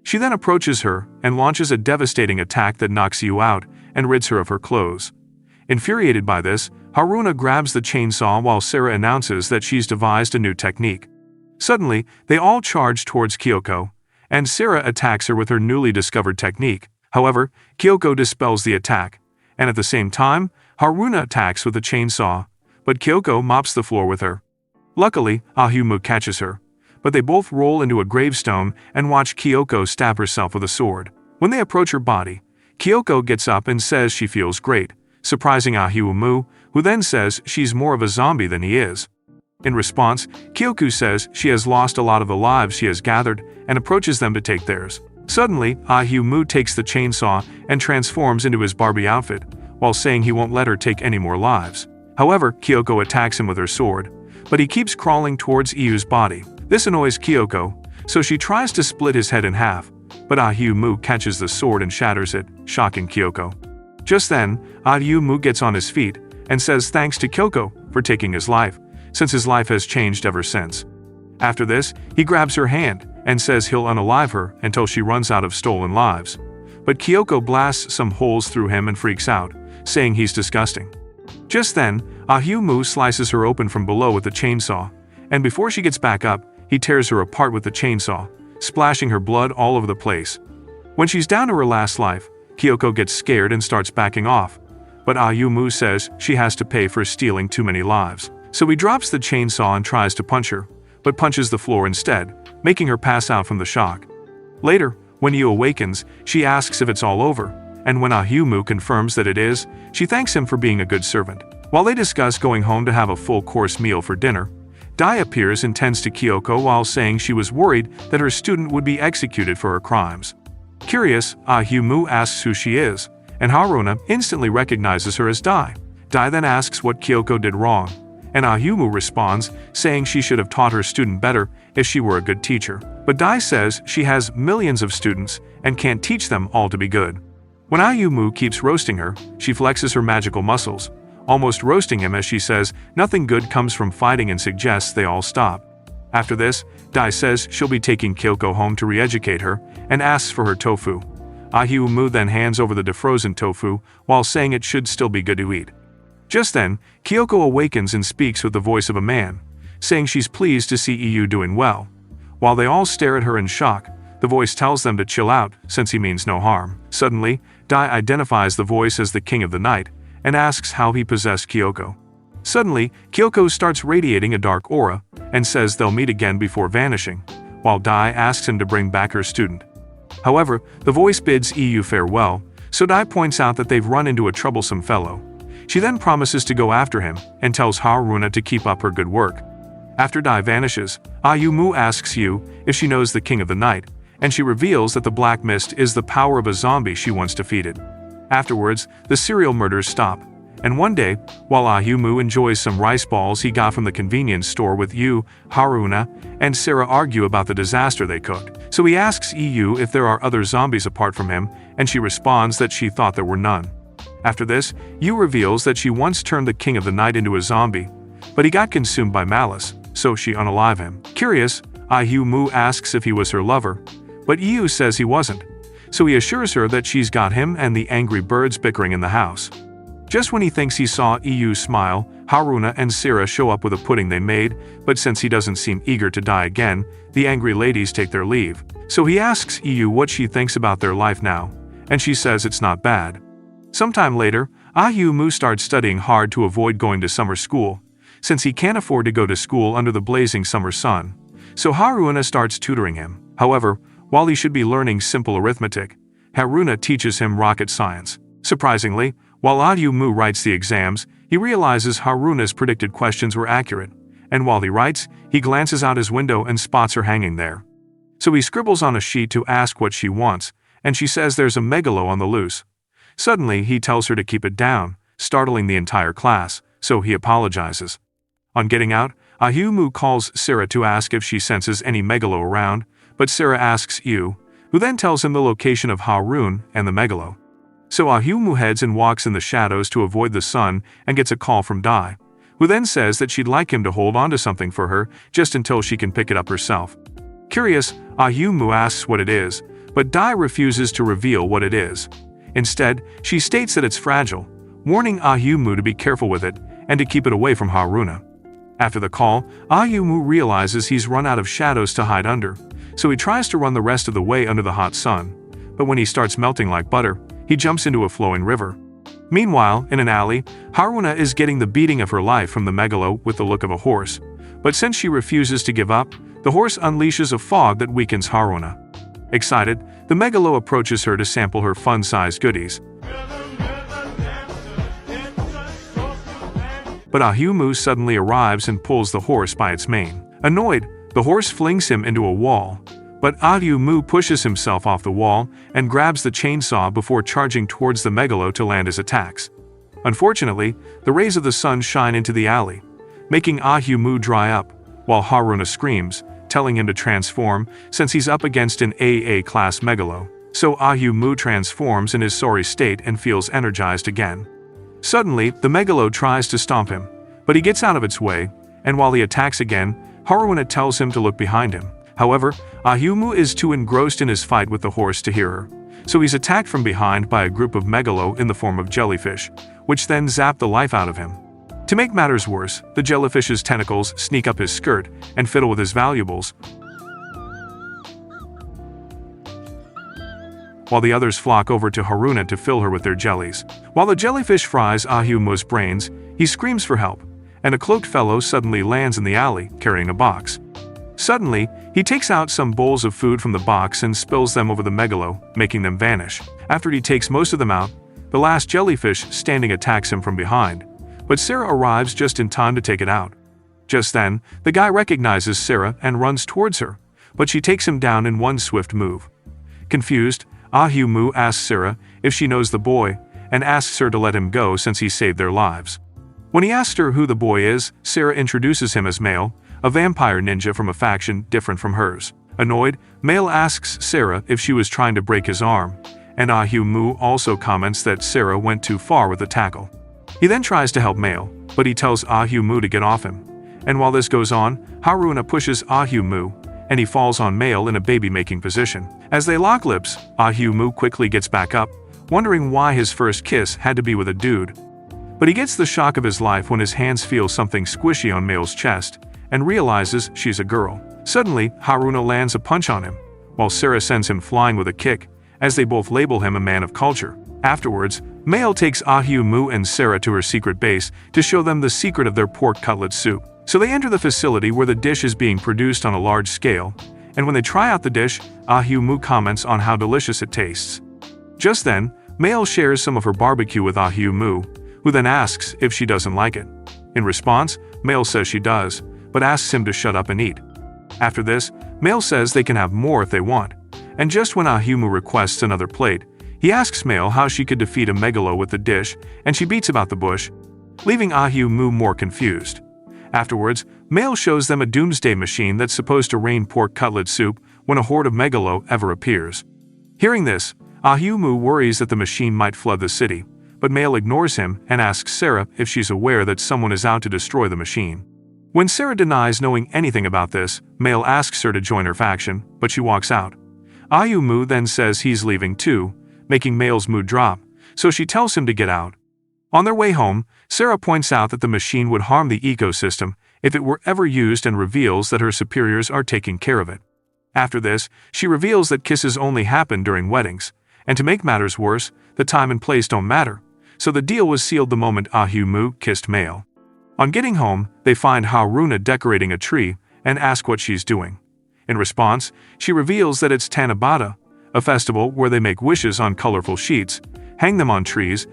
She then approaches her and launches a devastating attack that knocks Yu out and rids her of her clothes. Infuriated by this, Haruna grabs the chainsaw while Sarah announces that she's devised a new technique. Suddenly, they all charge towards Kyoko, and Sarah attacks her with her newly discovered technique. However, Kyoko dispels the attack, and at the same time, Haruna attacks with a chainsaw, but Kyoko mops the floor with her. Luckily, Ayumu catches her, but they both roll into a gravestone and watch Kyoko stab herself with a sword. When they approach her body, Kyoko gets up and says she feels great, surprising Ayumu, who then says she's more of a zombie than he is. In response, Kyoko says she has lost a lot of the lives she has gathered and approaches them to take theirs. Suddenly, Ayumu takes the chainsaw and transforms into his Barbie outfit, while saying he won't let her take any more lives. However, Kyoko attacks him with her sword, but he keeps crawling towards Iyu's body. This annoys Kyoko, so she tries to split his head in half, but Ayumu catches the sword and shatters it, shocking Kyoko. Just then, Ayumu gets on his feet and says thanks to Kyoko for taking his life, since his life has changed ever since. After this, he grabs her hand and says he'll unalive her until she runs out of stolen lives. But Kyoko blasts some holes through him and freaks out, saying he's disgusting. Just then, Ayumu slices her open from below with a chainsaw, and before she gets back up, he tears her apart with the chainsaw, splashing her blood all over the place. When she's down to her last life, Kyoko gets scared and starts backing off, but Ayumu says she has to pay for stealing too many lives. So he drops the chainsaw and tries to punch her, but punches the floor instead, making her pass out from the shock. Later, when Yu awakens, she asks if it's all over, and when Ayumu confirms that it is, she thanks him for being a good servant. While they discuss going home to have a full-course meal for dinner, Dai appears and tends to Kyoko while saying she was worried that her student would be executed for her crimes. Curious, Ayumu asks who she is, and Haruna instantly recognizes her as Dai. Dai then asks what Kyoko did wrong, and Ayumu responds, saying she should have taught her student better if she were a good teacher. But Dai says she has millions of students and can't teach them all to be good. When Ayumu keeps roasting her, she flexes her magical muscles, almost roasting him as she says nothing good comes from fighting and suggests they all stop. After this, Dai says she'll be taking Kyoko home to re-educate her and asks for her tofu. Ayumu then hands over the defrozen tofu while saying it should still be good to eat. Just then, Kyoko awakens and speaks with the voice of a man, saying she's pleased to see Iyu doing well. While they all stare at her in shock, the voice tells them to chill out since he means no harm. Suddenly, Dai identifies the voice as the King of the Night and asks how he possessed Kyoko. Suddenly, Kyoko starts radiating a dark aura and says they'll meet again before vanishing, while Dai asks him to bring back her student. However, the voice bids Iyu farewell, so Dai points out that they've run into a troublesome fellow. She then promises to go after him and tells Haruna to keep up her good work. After Dai vanishes, Ayumu asks Yu if she knows the King of the Night, and she reveals that the black mist is the power of a zombie she once defeated. Afterwards, the serial murders stop, and one day, while Ayumu enjoys some rice balls he got from the convenience store with Yu, Haruna, and Sarah argue about the disaster they cooked. So he asks Yu if there are other zombies apart from him, and she responds that she thought there were none. After this, Yu reveals that she once turned the King of the Night into a zombie, but he got consumed by malice, so she unalive him. Curious, Ayumu asks if he was her lover, but Yu says he wasn't, so he assures her that she's got him and the angry birds bickering in the house. Just when he thinks he saw Yu smile, Haruna and Sarah show up with a pudding they made, but since he doesn't seem eager to die again, the angry ladies take their leave. So he asks Yu what she thinks about their life now, and she says it's not bad. Sometime later, Ayumu starts studying hard to avoid going to summer school, since he can't afford to go to school under the blazing summer sun. So Haruna starts tutoring him. However, while he should be learning simple arithmetic, Haruna teaches him rocket science. Surprisingly, while Ayumu writes the exams, he realizes Haruna's predicted questions were accurate, and while he writes, he glances out his window and spots her hanging there. So he scribbles on a sheet to ask what she wants, and she says there's a megalo on the loose. Suddenly, he tells her to keep it down, startling the entire class, so he apologizes. On getting out, Ayumu calls Sarah to ask if she senses any megalo around, but Sarah asks Yu, who then tells him the location of Harun and the megalo. So Ahimu heads and walks in the shadows to avoid the sun and gets a call from Dai, who then says that she'd like him to hold on to something for her just until she can pick it up herself. Curious, Ahimu asks what it is, but Dai refuses to reveal what it is. Instead, she states that it's fragile, warning Ahimu to be careful with it and to keep it away from Haruna. After the call, Ahimu realizes he's run out of shadows to hide under, so he tries to run the rest of the way under the hot sun, but when he starts melting like butter, he jumps into a flowing river. Meanwhile, in an alley, Haruna is getting the beating of her life from the megalo with the look of a horse, but since she refuses to give up, the horse unleashes a fog that weakens Haruna. Excited, the megalo approaches her to sample her fun-sized goodies. But Ahimu suddenly arrives and pulls the horse by its mane. Annoyed, the horse flings him into a wall, but Ahimu pushes himself off the wall and grabs the chainsaw before charging towards the megalo to land his attacks. Unfortunately, the rays of the sun shine into the alley, making Ahimu dry up, while Haruna screams, telling him to transform since he's up against an AA-class megalo. So Ahimu transforms in his sorry state and feels energized again. Suddenly, the megalo tries to stomp him, but he gets out of its way, and while he attacks again, Haruna tells him to look behind him. However, Ahimu is too engrossed in his fight with the horse to hear her, so he's attacked from behind by a group of megalo in the form of jellyfish, which then zap the life out of him. To make matters worse, the jellyfish's tentacles sneak up his skirt and fiddle with his valuables, while the others flock over to Haruna to fill her with their jellies. While the jellyfish fries Ahimu's brains, he screams for help, and a cloaked fellow suddenly lands in the alley, carrying a box. Suddenly, he takes out some bowls of food from the box and spills them over the megalo, making them vanish. After he takes most of them out, the last jellyfish standing attacks him from behind, but Sarah arrives just in time to take it out. Just then, the guy recognizes Sarah and runs towards her, but she takes him down in one swift move. Confused, Ahimu asks Sarah if she knows the boy and asks her to let him go since he saved their lives. When he asks her who the boy is, Sarah introduces him as Male, a vampire ninja from a faction different from hers. Annoyed, Male asks Sarah if she was trying to break his arm, and Ahimu also comments that Sarah went too far with the tackle. He then tries to help Male, but he tells Ahimu to get off him, and while this goes on, Haruna pushes Ahimu, and he falls on Male in a baby-making position. As they lock lips, Ahimu quickly gets back up, wondering why his first kiss had to be with a dude. But he gets the shock of his life when his hands feel something squishy on Male's chest, and realizes she's a girl. Suddenly, Haruna lands a punch on him, while Sarah sends him flying with a kick, as they both label him a man of culture. Afterwards, Male takes Ahimu and Sarah to her secret base to show them the secret of their pork cutlet soup. So they enter the facility where the dish is being produced on a large scale, and when they try out the dish, Ahimu comments on how delicious it tastes. Just then, Male shares some of her barbecue with Ahimu, who then asks if she doesn't like it. In response, Male says she does, but asks him to shut up and eat. After this, Male says they can have more if they want, and just when Ahimu requests another plate, he asks Male how she could defeat a megalo with the dish, and she beats about the bush, leaving Ahimu more confused. Afterwards, Male shows them a doomsday machine that's supposed to rain pork cutlet soup when a horde of megalo ever appears. Hearing this, Ahimu worries that the machine might flood the city, but Male ignores him and asks Sarah if she's aware that someone is out to destroy the machine. When Sarah denies knowing anything about this, Male asks her to join her faction, but she walks out. Ahimu then says he's leaving too, making Male's mood drop, so she tells him to get out. On their way home, Sarah points out that the machine would harm the ecosystem if it were ever used and reveals that her superiors are taking care of it. After this, she reveals that kisses only happen during weddings, and to make matters worse, the time and place don't matter, so the deal was sealed the moment Ahimu kissed Male. On getting home, they find Haruna decorating a tree and ask what she's doing. In response, she reveals that it's Tanabata, a festival where they make wishes on colorful sheets, hang them on trees,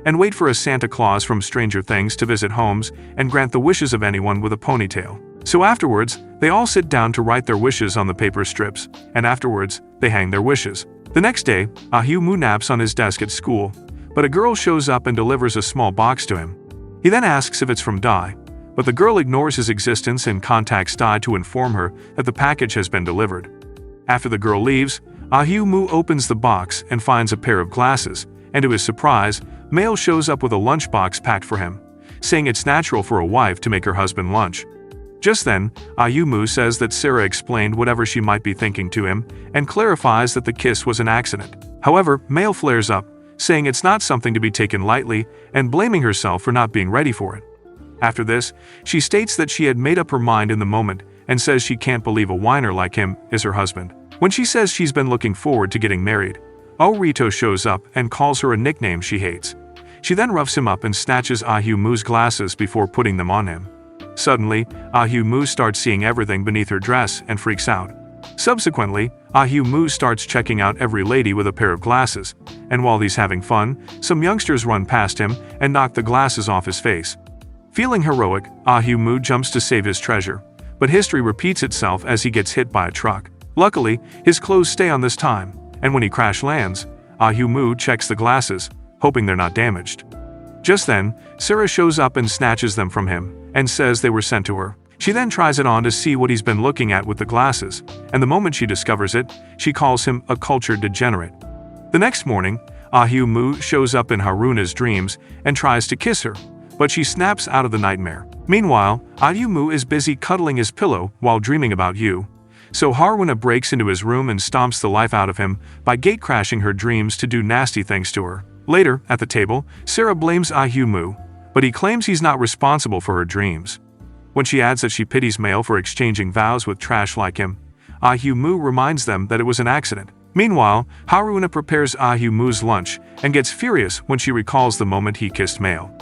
and wait for a Santa Claus from Stranger Things to visit homes and grant the wishes of anyone with a ponytail. So afterwards, they all sit down to write their wishes on the paper strips, and afterwards, they hang their wishes. The next day, Ahimu naps on his desk at school, but a girl shows up and delivers a small box to him. He then asks if it's from Dai, but the girl ignores his existence and contacts Dai to inform her that the package has been delivered. After the girl leaves, Ahu-mu opens the box and finds a pair of glasses, and to his surprise, Mail shows up with a lunchbox packed for him, saying it's natural for a wife to make her husband lunch. Just then, Ahu-mu says that Sarah explained whatever she might be thinking to him and clarifies that the kiss was an accident. However, Mail flares up, saying it's not something to be taken lightly and blaming herself for not being ready for it. After this, she states that she had made up her mind in the moment and says she can't believe a whiner like him is her husband. When she says she's been looking forward to getting married, Orito shows up and calls her a nickname she hates. She then roughs him up and snatches Ahu-mu's glasses before putting them on him. Suddenly, Ahu-mu starts seeing everything beneath her dress and freaks out. Subsequently, Ahu-mu starts checking out every lady with a pair of glasses, and while he's having fun, some youngsters run past him and knock the glasses off his face. Feeling heroic, Ahu-mu jumps to save his treasure, but history repeats itself as he gets hit by a truck. Luckily, his clothes stay on this time, and when he crash lands, Ahu-mu checks the glasses, hoping they're not damaged. Just then, Sarah shows up and snatches them from him, and says they were sent to her. She then tries it on to see what he's been looking at with the glasses, and the moment she discovers it, she calls him a cultured degenerate. The next morning, Ahu-mu shows up in Haruna's dreams and tries to kiss her, but she snaps out of the nightmare. Meanwhile, Ahu-mu is busy cuddling his pillow while dreaming about you. So Haruna breaks into his room and stomps the life out of him by gate-crashing her dreams to do nasty things to her. Later, at the table, Sarah blames Ahu-mu, but he claims he's not responsible for her dreams. When she adds that she pities Mail for exchanging vows with trash like him, Ahu-mu reminds them that it was an accident. Meanwhile, Haruna prepares Ahu-mu's lunch and gets furious when she recalls the moment he kissed Mail.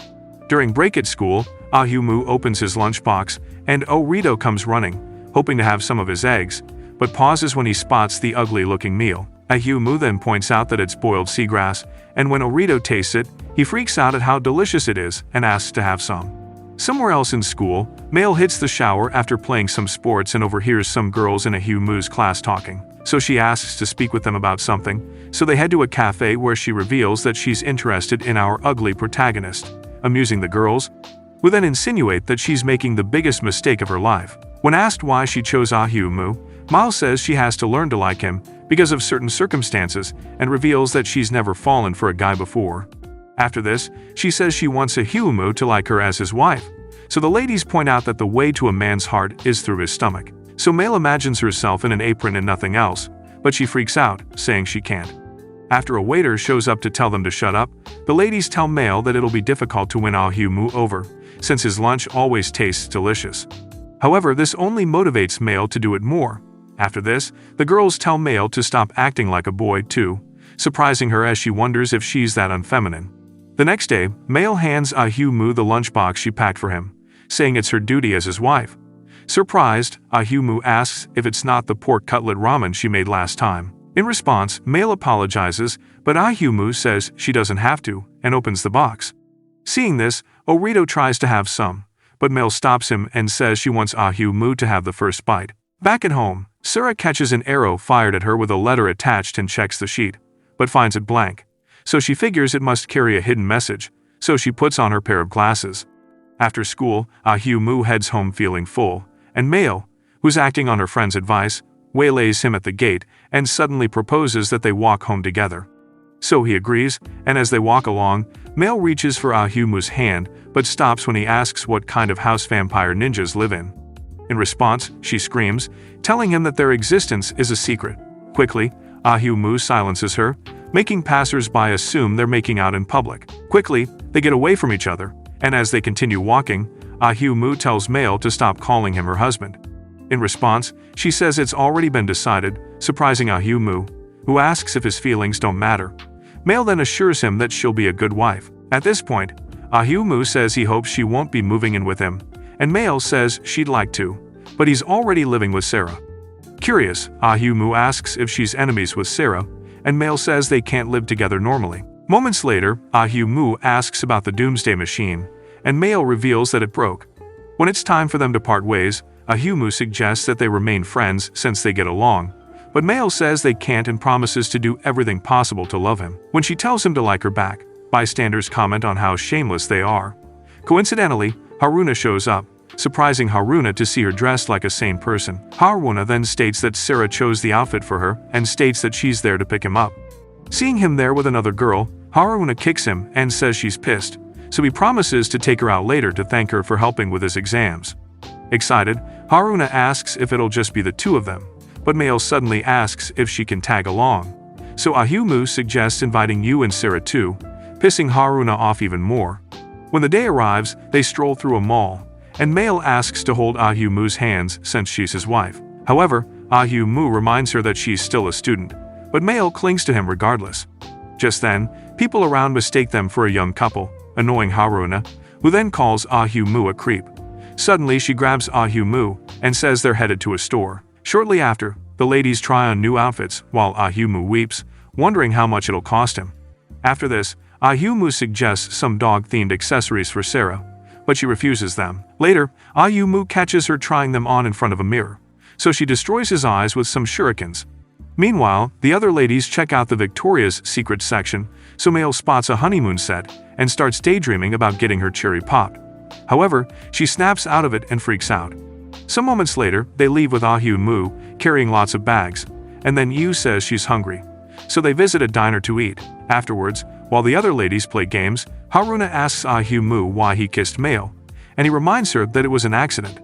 During break at school, Ahu-mu opens his lunchbox and Orito comes running, hoping to have some of his eggs, but pauses when he spots the ugly-looking meal. Ahu-mu then points out that it's boiled seagrass, and when Orito tastes it, he freaks out at how delicious it is and asks to have some. Somewhere else in school, Mail hits the shower after playing some sports and overhears some girls in Ahu-mu's class talking, so she asks to speak with them about something, so they head to a cafe where she reveals that she's interested in our ugly protagonist, amusing the girls, who then insinuate that she's making the biggest mistake of her life. When asked why she chose Ahu-mu, Mal says she has to learn to like him because of certain circumstances and reveals that she's never fallen for a guy before. After this, she says she wants Ahu-mu to like her as his wife, so the ladies point out that the way to a man's heart is through his stomach. So Mail imagines herself in an apron and nothing else, but she freaks out, saying she can't. After a waiter shows up to tell them to shut up, the ladies tell Mail that it'll be difficult to win Ahu-mu over, since his lunch always tastes delicious. However, this only motivates Mail to do it more. After this, the girls tell Mail to stop acting like a boy too, surprising her as she wonders if she's that unfeminine. The next day, Mail hands Ahu-mu the lunchbox she packed for him, saying it's her duty as his wife. Surprised, Ahu-mu asks if it's not the pork cutlet ramen she made last time. In response, Mail apologizes, but Ahu-mu says she doesn't have to, and opens the box. Seeing this, Orito tries to have some, but Mail stops him and says she wants Ahu-mu to have the first bite. Back at home, Sarah catches an arrow fired at her with a letter attached and checks the sheet, but finds it blank. So she figures it must carry a hidden message, so she puts on her pair of glasses. After school, Ahu-mu heads home feeling full, and Mail, who's acting on her friend's advice, waylays him at the gate and suddenly proposes that they walk home together. So he agrees, and as they walk along, Mail reaches for Ahu-mu's hand but stops when he asks what kind of house vampire ninjas live in. In response, she screams, telling him that their existence is a secret. Quickly, Ahu-mu silences her, making passers-by assume they're making out in public. Quickly, they get away from each other, and as they continue walking, Ahu-mu tells Mail to stop calling him her husband. In response, she says it's already been decided, surprising Ahu-mu, who asks if his feelings don't matter. Mail then assures him that she'll be a good wife. At this point, Ahu-mu says he hopes she won't be moving in with him, and Mail says she'd like to, but he's already living with Sarah. Curious, Ahu-mu asks if she's enemies with Sarah, and Mail says they can't live together normally. Moments later, Ahu-mu asks about the Doomsday Machine, and Mail reveals that it broke. When it's time for them to part ways, Ahu-mu suggests that they remain friends since they get along, but Mail says they can't and promises to do everything possible to love him. When she tells him to like her back, bystanders comment on how shameless they are. Coincidentally, Haruna shows up, surprising Haruna to see her dressed like a sane person. Haruna then states that Sarah chose the outfit for her and states that she's there to pick him up. Seeing him there with another girl, Haruna kicks him and says she's pissed, so he promises to take her out later to thank her for helping with his exams. Excited, Haruna asks if it'll just be the two of them, but Mail suddenly asks if she can tag along. So Ayumu suggests inviting Yu and Sarah too, pissing Haruna off even more. When the day arrives, they stroll through a mall, and Mail asks to hold Ayumu's hands since she's his wife. However, Ayumu reminds her that she's still a student, but Mail clings to him regardless. Just then, people around mistake them for a young couple, annoying Haruna, who then calls Ayumu a creep. Suddenly she grabs Ayumu and says they're headed to a store. Shortly after, the ladies try on new outfits while Ayumu weeps, wondering how much it'll cost him. After this, Ayumu suggests some dog-themed accessories for Sarah, but she refuses them. Later, Ayumu catches her trying them on in front of a mirror, so she destroys his eyes with some shurikens. Meanwhile, the other ladies check out the Victoria's Secret section, so Mail spots a honeymoon set and starts daydreaming about getting her cherry popped. However, she snaps out of it and freaks out. Some moments later, they leave with Ayumu carrying lots of bags, and then Yu says she's hungry, so they visit a diner to eat. Afterwards, while the other ladies play games, Haruna asks Ayumu why he kissed Mail, and he reminds her that it was an accident.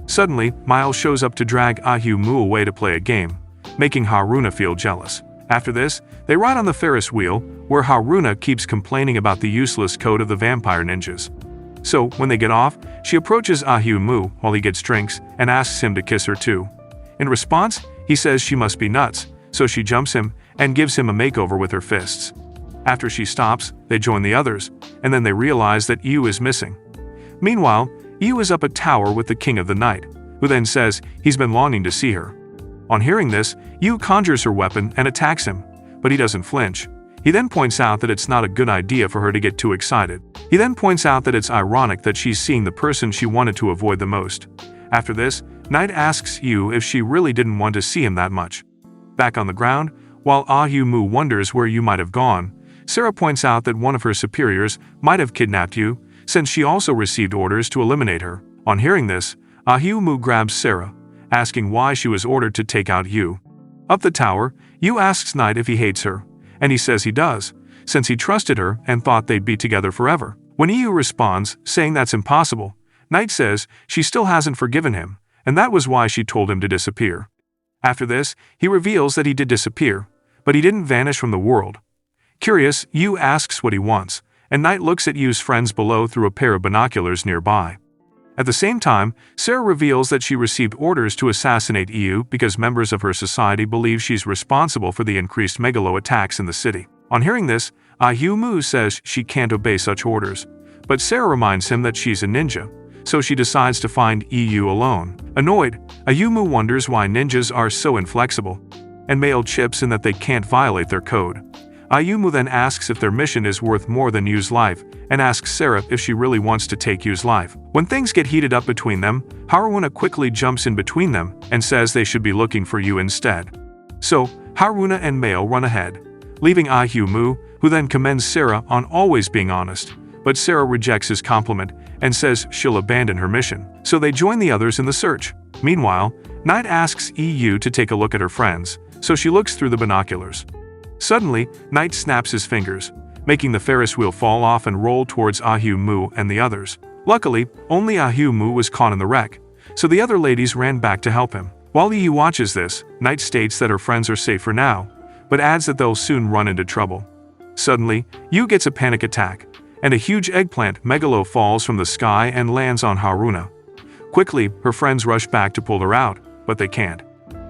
Suddenly, Miles shows up to drag Ayumu away to play a game, making Haruna feel jealous. After this, they ride on the Ferris wheel, where Haruna keeps complaining about the useless code of the vampire ninjas. So, when they get off, she approaches Ayumu while he gets drinks and asks him to kiss her too. In response, he says she must be nuts, so she jumps him and gives him a makeover with her fists. After she stops, they join the others, and then they realize that Yu is missing. Meanwhile, Yu is up a tower with the King of the Night, who then says he's been longing to see her. On hearing this, Yu conjures her weapon and attacks him, but he doesn't flinch. He then points out that it's not a good idea for her to get too excited. He then points out that it's ironic that she's seeing the person she wanted to avoid the most. After this, Knight asks Yu if she really didn't want to see him that much. Back on the ground, while Ayumu wonders where Yu might have gone, Sarah points out that one of her superiors might have kidnapped Yu, since she also received orders to eliminate her. On hearing this, Ayumu grabs Sarah, asking why she was ordered to take out Yu. Up the tower, Yu asks Knight if he hates her, and he says he does, since he trusted her and thought they'd be together forever. When Yu responds, saying that's impossible, Knight says she still hasn't forgiven him, and that was why she told him to disappear. After this, he reveals that he did disappear, but he didn't vanish from the world. Curious, Yu asks what he wants, and Knight looks at Yu's friends below through a pair of binoculars nearby. At the same time, Sarah reveals that she received orders to assassinate Yu because members of her society believe she's responsible for the increased megalo attacks in the city. On hearing this, Ayumu says she can't obey such orders, but Sarah reminds him that she's a ninja, so she decides to find Yu alone. Annoyed, Ayumu wonders why ninjas are so inflexible, and Mail chips in that they can't violate their code. Ayumu then asks if their mission is worth more than Yu's life, and asks Sarah if she really wants to take Yu's life. When things get heated up between them, Haruna quickly jumps in between them and says they should be looking for Yu instead. So, Haruna and Mail run ahead, leaving Ayumu, who then commends Sarah on always being honest, but Sarah rejects his compliment and says she'll abandon her mission. So they join the others in the search. Meanwhile, Knight asks Yu to take a look at her friends, so she looks through the binoculars. Suddenly, Knight snaps his fingers, making the Ferris wheel fall off and roll towards Ayumu and the others. Luckily, only Ayumu was caught in the wreck, so the other ladies ran back to help him. While Yu watches this, Knight states that her friends are safe for now, but adds that they'll soon run into trouble. Suddenly, Yu gets a panic attack, and a huge eggplant megalo falls from the sky and lands on Haruna. Quickly, her friends rush back to pull her out, but they can't.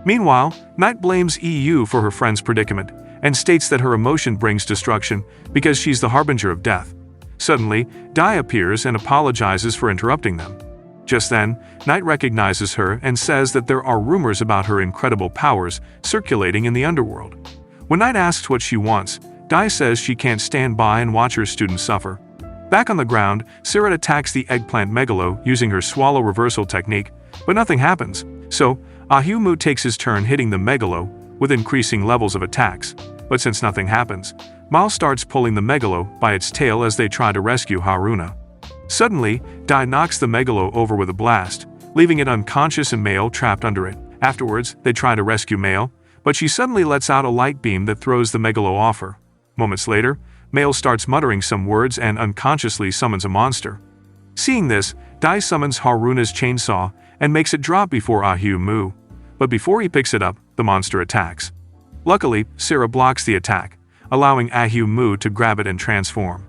Meanwhile, Knight blames Yu for her friend's predicament, and states that her emotion brings destruction because she's the harbinger of death. Suddenly, Dai appears and apologizes for interrupting them. Just then, Knight recognizes her and says that there are rumors about her incredible powers circulating in the underworld. When Knight asks what she wants, Dai says she can't stand by and watch her students suffer. Back on the ground, Sarah attacks the eggplant megalo using her swallow reversal technique, but nothing happens. So, Ayumu takes his turn hitting the megalo with increasing levels of attacks. But since nothing happens, Mal starts pulling the megalo by its tail as they try to rescue Haruna. Suddenly, Dai knocks the megalo over with a blast, leaving it unconscious and Mail trapped under it. Afterwards, they try to rescue Mail, but she suddenly lets out a light beam that throws the megalo off her. Moments later, Mail starts muttering some words and unconsciously summons a monster. Seeing this, Dai summons Haruna's chainsaw and makes it drop before Ahu-Mu. But before he picks it up, the monster attacks. Luckily, Sarah blocks the attack, allowing Ahu-Mu to grab it and transform.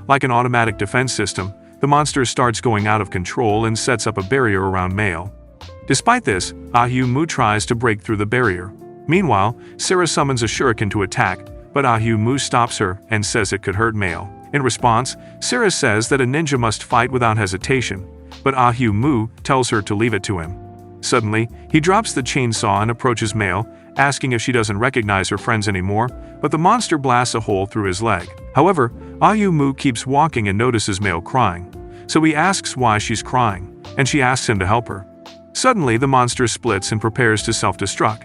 Like an automatic defense system, the monster starts going out of control and sets up a barrier around Mail. Despite this, Ahu-Mu tries to break through the barrier. Meanwhile, Sarah summons a shuriken to attack, but Ahu-Mu stops her and says it could hurt Mail. In response, Sarah says that a ninja must fight without hesitation, but Ahu-Mu tells her to leave it to him. Suddenly, he drops the chainsaw and approaches Mail, asking if she doesn't recognize her friends anymore, but the monster blasts a hole through his leg. However, Ahu-Mu keeps walking and notices Mail crying, so he asks why she's crying, and she asks him to help her. Suddenly, the monster splits and prepares to self-destruct,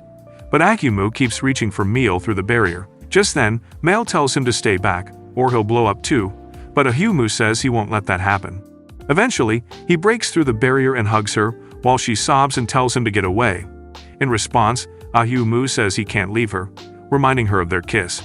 but Ahu-Mu keeps reaching for Mail through the barrier. Just then, Mail tells him to stay back, or he'll blow up too, but Ahu-Mu says he won't let that happen. Eventually, he breaks through the barrier and hugs her, while she sobs and tells him to get away. In response, Ahu-Mu says he can't leave her, reminding her of their kiss.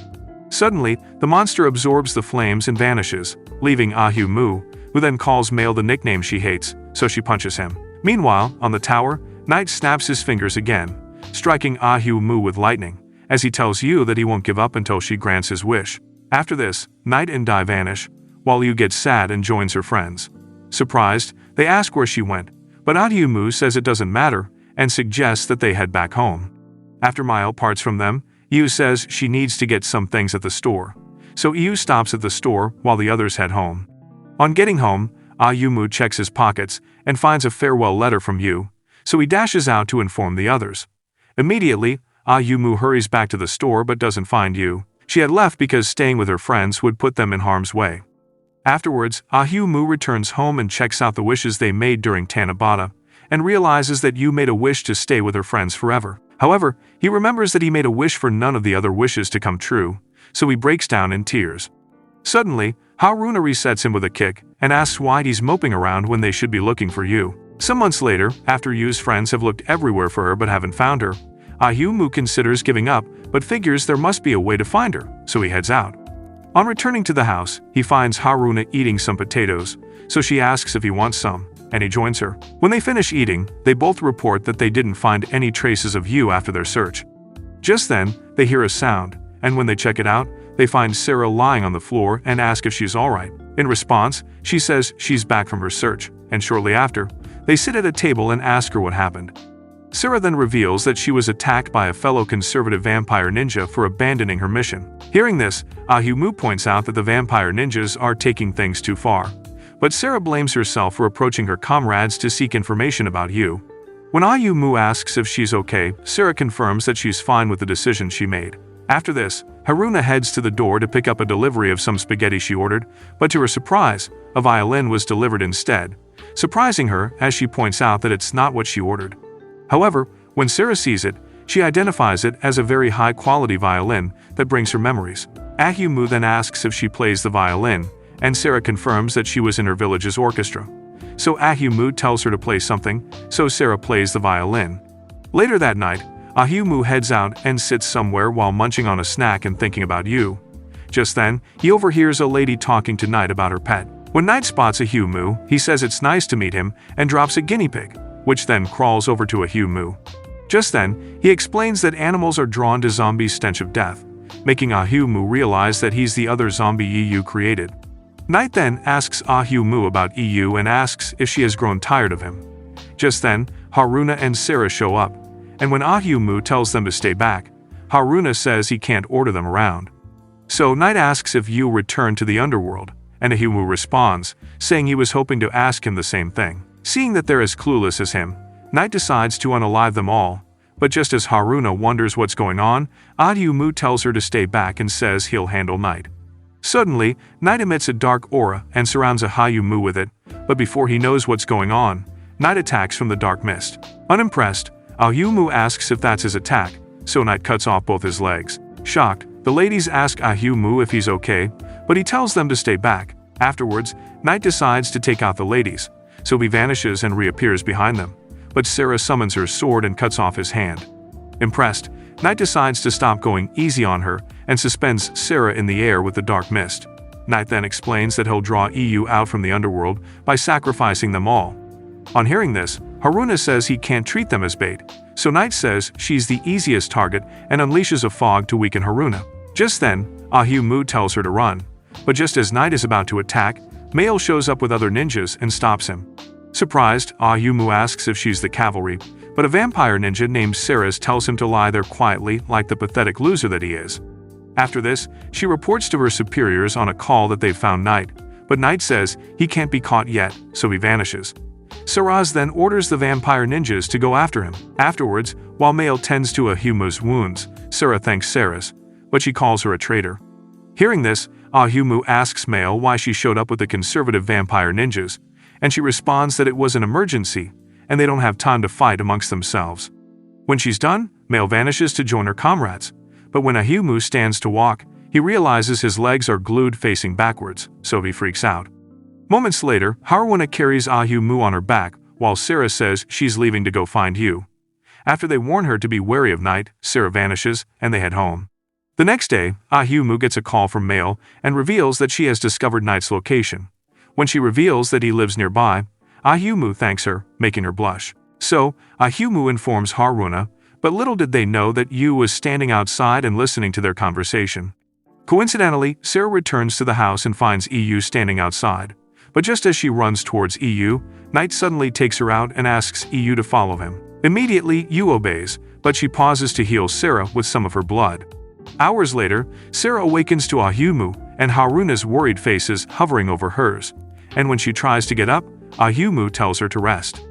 Suddenly, the monster absorbs the flames and vanishes, leaving Ahu-Mu, who then calls Mail the nickname she hates, so she punches him. Meanwhile, on the tower, Knight snaps his fingers again, striking Ahu-Mu with lightning, as he tells Yu that he won't give up until she grants his wish. After this, Knight and Dai vanish, while Yu gets sad and joins her friends. Surprised, they ask where she went, but Ahu-Mu says it doesn't matter and suggests that they head back home. After Mail parts from them, Yu says she needs to get some things at the store, so Yu stops at the store while the others head home. On getting home, Ahu-Mu checks his pockets and finds a farewell letter from Yu, so he dashes out to inform the others. Immediately, Ahu-Mu hurries back to the store but doesn't find Yu. She had left because staying with her friends would put them in harm's way. Afterwards, Ahu-Mu returns home and checks out the wishes they made during Tanabata, and realizes that Yu made a wish to stay with her friends forever. However, he remembers that he made a wish for none of the other wishes to come true, so he breaks down in tears. Suddenly, Haruna resets him with a kick and asks why he's moping around when they should be looking for Yu. Some months later, after Yu's friends have looked everywhere for her but haven't found her, Ahu-Mu considers giving up but figures there must be a way to find her, so he heads out. On returning to the house, he finds Haruna eating some potatoes, so she asks if he wants some, and he joins her. When they finish eating, they both report that they didn't find any traces of Yu after their search. Just then, they hear a sound, and when they check it out, they find Sarah lying on the floor and ask if she's alright. In response, she says she's back from her search, and shortly after, they sit at a table and ask her what happened. Sarah then reveals that she was attacked by a fellow conservative vampire ninja for abandoning her mission. Hearing this, Ahu-Mu points out that the vampire ninjas are taking things too far. But Sarah blames herself for approaching her comrades to seek information about Yu. When Ahu-Mu asks if she's okay, Sarah confirms that she's fine with the decision she made. After this, Haruna heads to the door to pick up a delivery of some spaghetti she ordered, but to her surprise, a violin was delivered instead, surprising her as she points out that it's not what she ordered. However, when Sarah sees it, she identifies it as a very high-quality violin that brings her memories. Ahu-Mu then asks if she plays the violin, and Sarah confirms that she was in her village's orchestra. So Ahu-Mu tells her to play something, so Sarah plays the violin. Later that night, Ahu-Mu heads out and sits somewhere while munching on a snack and thinking about Yu. Just then, he overhears a lady talking to Knight about her pet. When Knight spots Ahu-Mu, he says it's nice to meet him and drops a guinea pig, which then crawls over to Ahu-Mu. Just then, he explains that animals are drawn to zombies' stench of death, making Ahu-Mu realize that he's the other zombie Yu created. Knight then asks Ahu-Mu about Yu and asks if she has grown tired of him. Just then, Haruna and Sarah show up, and when Ahu-Mu tells them to stay back, Haruna says he can't order them around. So Knight asks if Yu returned to the underworld, and Ahu-Mu responds, saying he was hoping to ask him the same thing. Seeing that they're as clueless as him, Knight decides to unalive them all, but just as Haruna wonders what's going on, Ahu-Mu tells her to stay back and says he'll handle Knight. Suddenly, Knight emits a dark aura and surrounds Ahu-Mu with it, but before he knows what's going on, Knight attacks from the dark mist. Unimpressed, Ahu-Mu asks if that's his attack, so Knight cuts off both his legs. Shocked, the ladies ask Ahu-Mu if he's okay, but he tells them to stay back. Afterwards, Knight decides to take out the ladies, so he vanishes and reappears behind them. But Sarah summons her sword and cuts off his hand. Impressed, Knight decides to stop going easy on her and suspends Sarah in the air with the dark mist. Knight then explains that he'll draw EU out from the underworld by sacrificing them all. On hearing this, Haruna says he can't treat them as bait, so Knight says she's the easiest target and unleashes a fog to weaken Haruna. Just then, Ahimu tells her to run, but just as Knight is about to attack, Mail shows up with other ninjas and stops him. Surprised, Ahimu asks if she's the cavalry, but a vampire ninja named Ceres tells him to lie there quietly like the pathetic loser that he is. After this, she reports to her superiors on a call that they've found Knight, but Knight says he can't be caught yet, so he vanishes. Saraz then orders the vampire ninjas to go after him. Afterwards, while Mail tends to Ahimu's wounds, Sarah thanks Ceres, but she calls her a traitor. Hearing this, Ahimu asks Mail why she showed up with the conservative vampire ninjas, and she responds that it was an emergency, and they don't have time to fight amongst themselves. When she's done, Mail vanishes to join her comrades, but when Ahimu stands to walk, he realizes his legs are glued facing backwards, so he freaks out. Moments later, Haruna carries Ahimu on her back, while Sarah says she's leaving to go find you. After they warn her to be wary of Knight, Sarah vanishes, and they head home. The next day, Ahimu gets a call from Mail and reveals that she has discovered Knight's location. When she reveals that he lives nearby, Ahimu thanks her, making her blush. So, Ahimu informs Haruna, but little did they know that Yu was standing outside and listening to their conversation. Coincidentally, Sarah returns to the house and finds EU standing outside. But just as she runs towards EU, Knight suddenly takes her out and asks EU to follow him. Immediately, EU obeys, but she pauses to heal Sarah with some of her blood. Hours later, Sarah awakens to Ahimu and Haruna's worried faces hovering over hers, and when she tries to get up, Ahimu tells her to rest.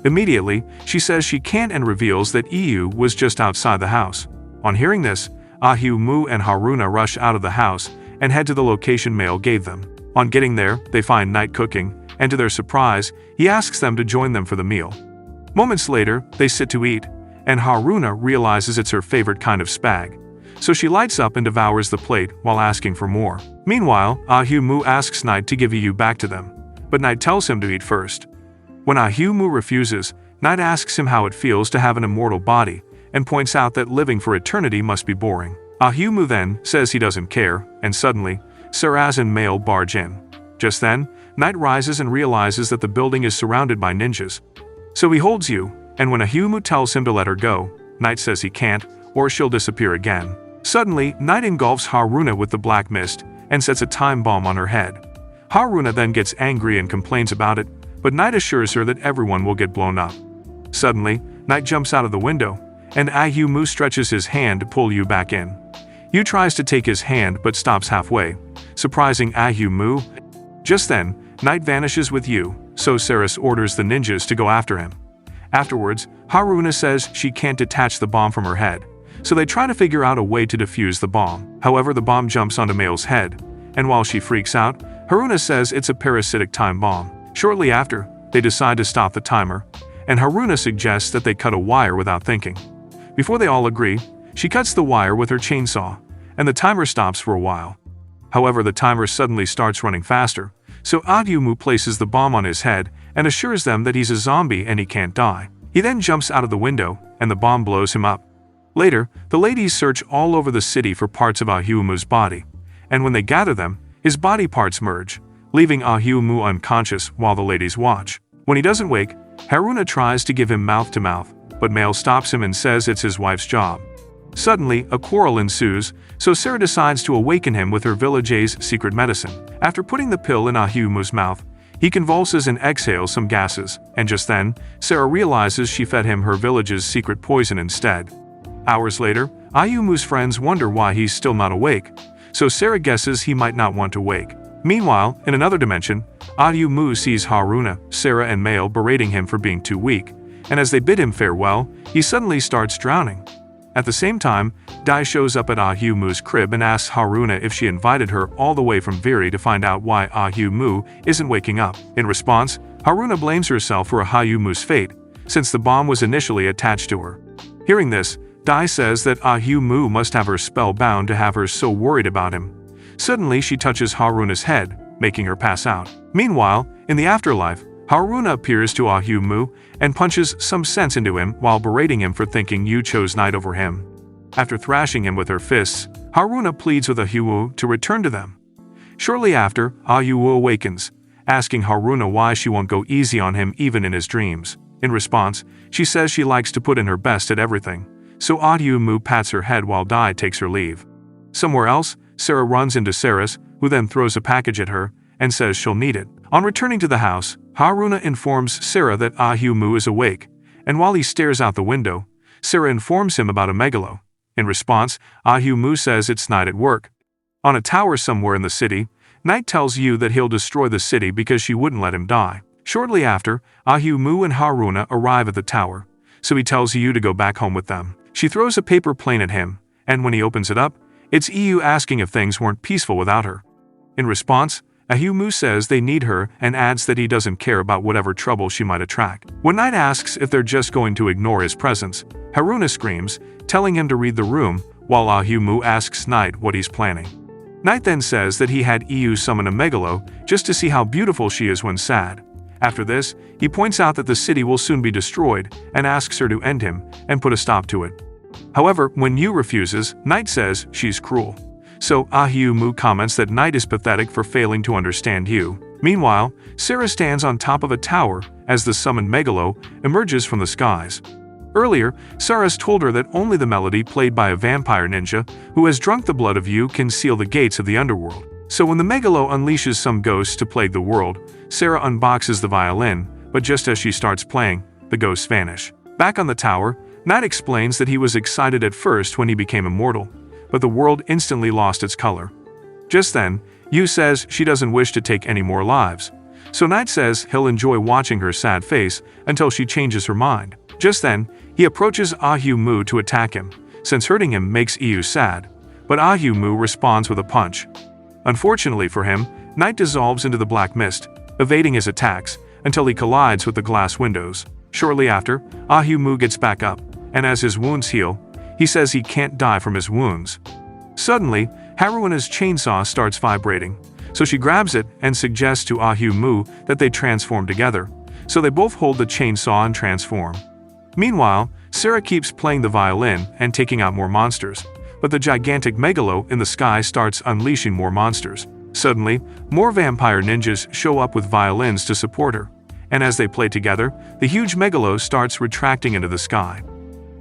Immediately, she says she can't and reveals that EU was just outside the house. On hearing this, Ahimu and Haruna rush out of the house and head to the location Mail gave them. On getting there, they find Knight cooking, and to their surprise, he asks them to join them for the meal. Moments later, they sit to eat, and Haruna realizes it's her favorite kind of spag, so she lights up and devours the plate while asking for more. Meanwhile, Ahimu asks Knight to give EU back to them, but Knight tells him to eat first. When Ahimu refuses, Knight asks him how it feels to have an immortal body, and points out that living for eternity must be boring. Ahimu then says he doesn't care, and suddenly, Saraz and Mail barge in. Just then, Knight rises and realizes that the building is surrounded by ninjas. So he holds you, and when Ahimu tells him to let her go, Knight says he can't, or she'll disappear again. Suddenly, Knight engulfs Haruna with the black mist and sets a time bomb on her head. Haruna then gets angry and complains about it, but Knight assures her that everyone will get blown up. Suddenly, Knight jumps out of the window, and Ahimu stretches his hand to pull Yu back in. Yu tries to take his hand but stops halfway, surprising Ahimu. Just then, Knight vanishes with Yu, so Ceres orders the ninjas to go after him. Afterwards, Haruna says she can't detach the bomb from her head, so they try to figure out a way to defuse the bomb. However, the bomb jumps onto Mail's head, and while she freaks out, Haruna says it's a parasitic time bomb. Shortly after, they decide to stop the timer, and Haruna suggests that they cut a wire without thinking. Before they all agree, she cuts the wire with her chainsaw, and the timer stops for a while. However, the timer suddenly starts running faster, so Ahimu places the bomb on his head and assures them that he's a zombie and he can't die. He then jumps out of the window, and the bomb blows him up. Later, the ladies search all over the city for parts of Ahimu's body, and when they gather them, his body parts merge, leaving Ahimu unconscious while the ladies watch. When he doesn't wake, Haruna tries to give him mouth-to-mouth, but Mail stops him and says it's his wife's job. Suddenly, a quarrel ensues, so Sarah decides to awaken him with her village's secret medicine. After putting the pill in Ahimu's mouth, he convulses and exhales some gases, and just then, Sarah realizes she fed him her village's secret poison instead. Hours later, Ahimu's friends wonder why he's still not awake, so Sarah guesses he might not want to wake. Meanwhile, in another dimension, Ahimu sees Haruna, Sarah and Mail berating him for being too weak, and as they bid him farewell, he suddenly starts drowning. At the same time, Dai shows up at Ahimu's crib and asks Haruna if she invited her all the way from Viri to find out why Ahimu isn't waking up. In response, Haruna blames herself for Ahimu's fate, since the bomb was initially attached to her. Hearing this, Dai says that Ahimu must have her spellbound to have her so worried about him. Suddenly she touches Haruna's head, making her pass out. Meanwhile, in the afterlife, Haruna appears to Ahu-Mu and punches some sense into him while berating him for thinking Yu chose Night over him. After thrashing him with her fists, Haruna pleads with Ahu-Mu to return to them. Shortly after, Ahu-Mu awakens, asking Haruna why she won't go easy on him even in his dreams. In response, she says she likes to put in her best at everything, so Ahu-Mu pats her head while Dai takes her leave. Somewhere else, Sarah runs into Saris, who then throws a package at her and says she'll need it. On returning to the house, Haruna informs Sarah that Ahu-Mu is awake, and while he stares out the window, Sarah informs him about a megalo. In response, Ahu-Mu says it's Night at work. On a tower somewhere in the city, Night tells Yu that he'll destroy the city because she wouldn't let him die. Shortly after, Ahu-Mu and Haruna arrive at the tower, so he tells Yu to go back home with them. She throws a paper plane at him, and when he opens it up, it's Yu asking if things weren't peaceful without her. In response, Ahu-Mu says they need her and adds that he doesn't care about whatever trouble she might attract. When Night asks if they're just going to ignore his presence, Haruna screams, telling him to read the room, while Ahu-Mu asks Night what he's planning. Night then says that he had Yu summon a megalo just to see how beautiful she is when sad. After this, he points out that the city will soon be destroyed and asks her to end him and put a stop to it. However, when Yu refuses, Night says she's cruel. So Ahu-Mu comments that Night is pathetic for failing to understand Yu. Meanwhile, Sarah stands on top of a tower as the summoned megalo emerges from the skies. Earlier, Saras told her that only the melody played by a vampire ninja who has drunk the blood of Yu can seal the gates of the underworld. So when the megalo unleashes some ghosts to plague the world, Sarah unboxes the violin, but just as she starts playing, the ghosts vanish. Back on the tower, Night explains that he was excited at first when he became immortal, but the world instantly lost its color. Just then, Yu says she doesn't wish to take any more lives, so Night says he'll enjoy watching her sad face until she changes her mind. Just then, he approaches Ahu-Mu to attack him, since hurting him makes Yu sad, but Ahu-Mu responds with a punch. Unfortunately for him, Night dissolves into the black mist, evading his attacks, until he collides with the glass windows. Shortly after, Ahu-Mu gets back up, and as his wounds heal, he says he can't die from his wounds. Suddenly, Haruna's chainsaw starts vibrating, so she grabs it and suggests to Ahu-Mu that they transform together, so they both hold the chainsaw and transform. Meanwhile, Sarah keeps playing the violin and taking out more monsters, but the gigantic megalo in the sky starts unleashing more monsters. Suddenly, more vampire ninjas show up with violins to support her, and as they play together, the huge megalo starts retracting into the sky.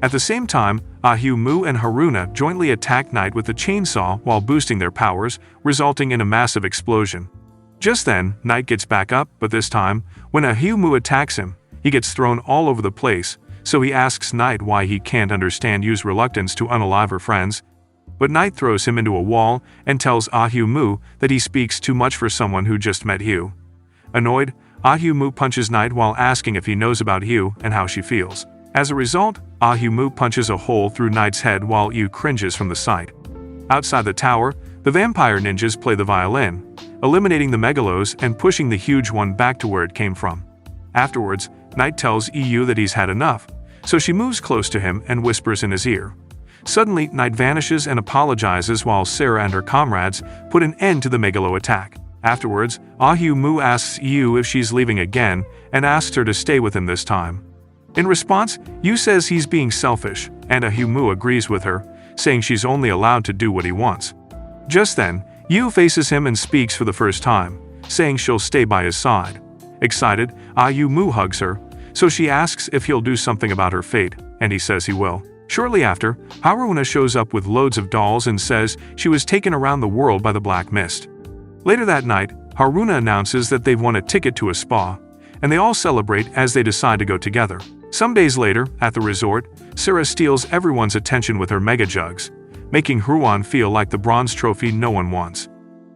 At the same time, Ahu-Mu and Haruna jointly attack Night with the chainsaw while boosting their powers, resulting in a massive explosion. Just then, Night gets back up, but this time, when Ahu-Mu attacks him, he gets thrown all over the place, so he asks Night why he can't understand Yu's reluctance to unalive her friends. But Night throws him into a wall and tells Ahu-Mu that he speaks too much for someone who just met Yu. Annoyed, Ahu-Mu punches Night while asking if he knows about Yu and how she feels. As a result, Ahu-Mu punches a hole through Night's head while Yu cringes from the sight. Outside the tower, the vampire ninjas play the violin, eliminating the megalos and pushing the huge one back to where it came from. Afterwards, Night tells Yu that he's had enough, so she moves close to him and whispers in his ear. Suddenly, Night vanishes and apologizes while Sarah and her comrades put an end to the megalo attack. Afterwards, Ahu-Mu asks Yu if she's leaving again and asks her to stay with him this time. In response, Yu says he's being selfish, and Ahu-Mu agrees with her, saying she's only allowed to do what he wants. Just then, Yu faces him and speaks for the first time, saying she'll stay by his side. Excited, Ahu-Mu hugs her, so she asks if he'll do something about her fate, and he says he will. Shortly after, Haruna shows up with loads of dolls and says she was taken around the world by the black mist. Later that night, Haruna announces that they've won a ticket to a spa, and they all celebrate as they decide to go together. Some days later, at the resort, Sarah steals everyone's attention with her mega jugs, making Huan feel like the bronze trophy no one wants.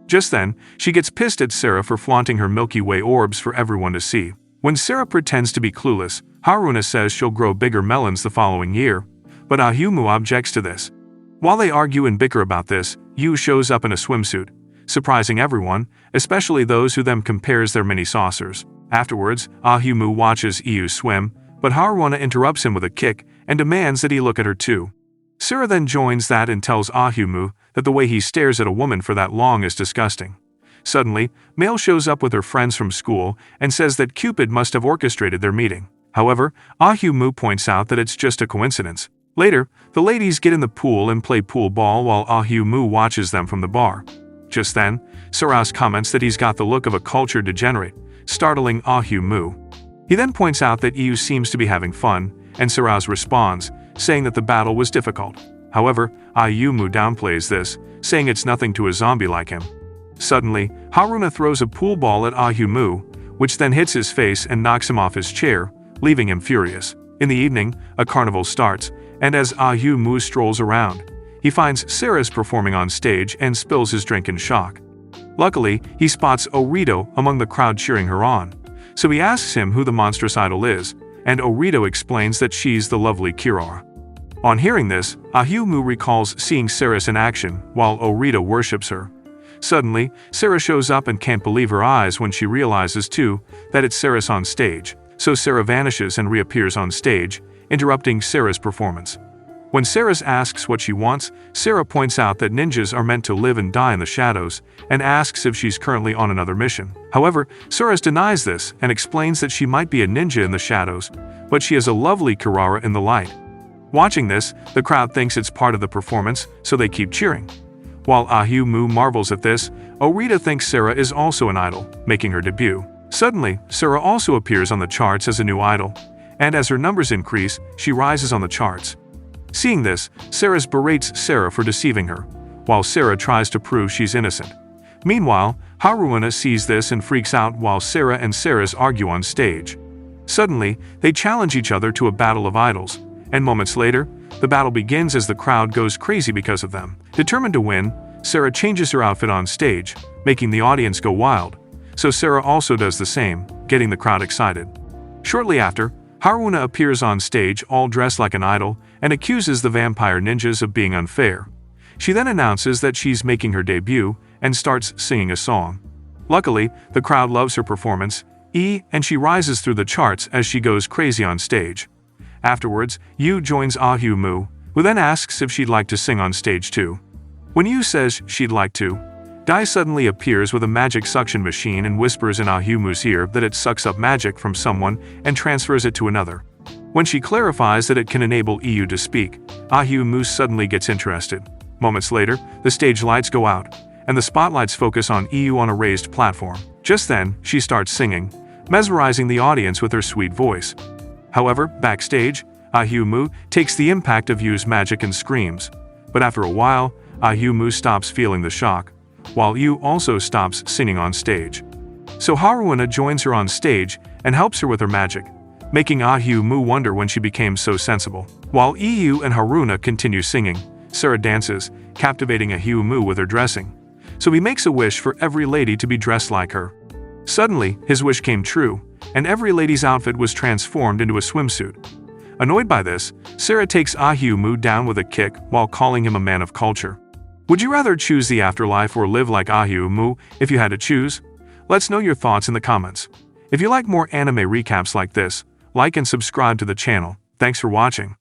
Just then, she gets pissed at Sarah for flaunting her Milky Way orbs for everyone to see. When Sarah pretends to be clueless, Haruna says she'll grow bigger melons the following year, but Ahu-Mu objects to this. While they argue and bicker about this, Yu shows up in a swimsuit, surprising everyone, especially those who then compares their mini saucers. Afterwards, Ahu-Mu watches Yu swim, but Haruna interrupts him with a kick and demands that he look at her too. Sarah then joins that and tells Ahu-Mu that the way he stares at a woman for that long is disgusting. Suddenly, Mail shows up with her friends from school and says that Cupid must have orchestrated their meeting. However, Ah-Moo points out that it's just a coincidence. Later, the ladies get in the pool and play pool ball while Ah-Moo watches them from the bar. Just then, Saras comments that he's got the look of a cultured degenerate, startling Ah-Moo. He then points out that EU seems to be having fun, and Saras responds, saying that the battle was difficult. However, Ah-Moo downplays this, saying it's nothing to a zombie like him. Suddenly, Haruna throws a pool ball at Ah-Moo, which then hits his face and knocks him off his chair, leaving him furious. In the evening, a carnival starts, and as Ah-Moo strolls around, he finds Saras performing on stage and spills his drink in shock. Luckily, he spots Orito among the crowd cheering her on, so he asks him who the monstrous idol is, and Orito explains that she's the lovely Kirara. On hearing this, Ah-Moo recalls seeing Saras in action while Orito worships her. Suddenly, Sarah shows up and can't believe her eyes when she realizes too that it's Saras on stage, so Sarah vanishes and reappears on stage, interrupting Sarah's performance. When Saras asks what she wants, Sarah points out that ninjas are meant to live and die in the shadows, and asks if she's currently on another mission. However, Saras denies this and explains that she might be a ninja in the shadows, but she is a lovely Kirara in the light. Watching this, the crowd thinks it's part of the performance, so they keep cheering. While Ah-Moo marvels at this, Orita thinks Sarah is also an idol, making her debut. Suddenly, Sarah also appears on the charts as a new idol, and as her numbers increase, she rises on the charts. Seeing this, Saras berates Sarah for deceiving her, while Sarah tries to prove she's innocent. Meanwhile, Haruna sees this and freaks out while Sarah and Saras argue on stage. Suddenly, they challenge each other to a battle of idols, and moments later, the battle begins as the crowd goes crazy because of them. Determined to win, Sarah changes her outfit on stage, making the audience go wild, so Sarah also does the same, getting the crowd excited. Shortly after, Haruna appears on stage all dressed like an idol and accuses the vampire ninjas of being unfair. She then announces that she's making her debut and starts singing a song. Luckily, the crowd loves her performance, and she rises through the charts as she goes crazy on stage. Afterwards, Yu joins Ah-Moo, who then asks if she'd like to sing on stage too. When Yu says she'd like to, Dai suddenly appears with a magic suction machine and whispers in Ah-Moo's ear that it sucks up magic from someone and transfers it to another. When she clarifies that it can enable EU to speak, Ah-Moo suddenly gets interested. Moments later, the stage lights go out, and the spotlights focus on EU on a raised platform. Just then, she starts singing, mesmerizing the audience with her sweet voice. However, backstage, Ah-Moo takes the impact of Yu's magic and screams, but after a while, Ah-Moo stops feeling the shock, while Yu also stops singing on stage. So Haruna joins her on stage and helps her with her magic, making Ah-Moo wonder when she became so sensible. While EU and Haruna continue singing, Sarah dances, captivating Ah-Moo with her dressing. So he makes a wish for every lady to be dressed like her. Suddenly, his wish came true, and every lady's outfit was transformed into a swimsuit. Annoyed by this, Sarah takes Ah-Moo down with a kick while calling him a man of culture. Would you rather choose the afterlife or live like Ah-Moo if you had to choose? Let's know your thoughts in the comments. If you like more anime recaps like this, like and subscribe to the channel. Thanks for watching.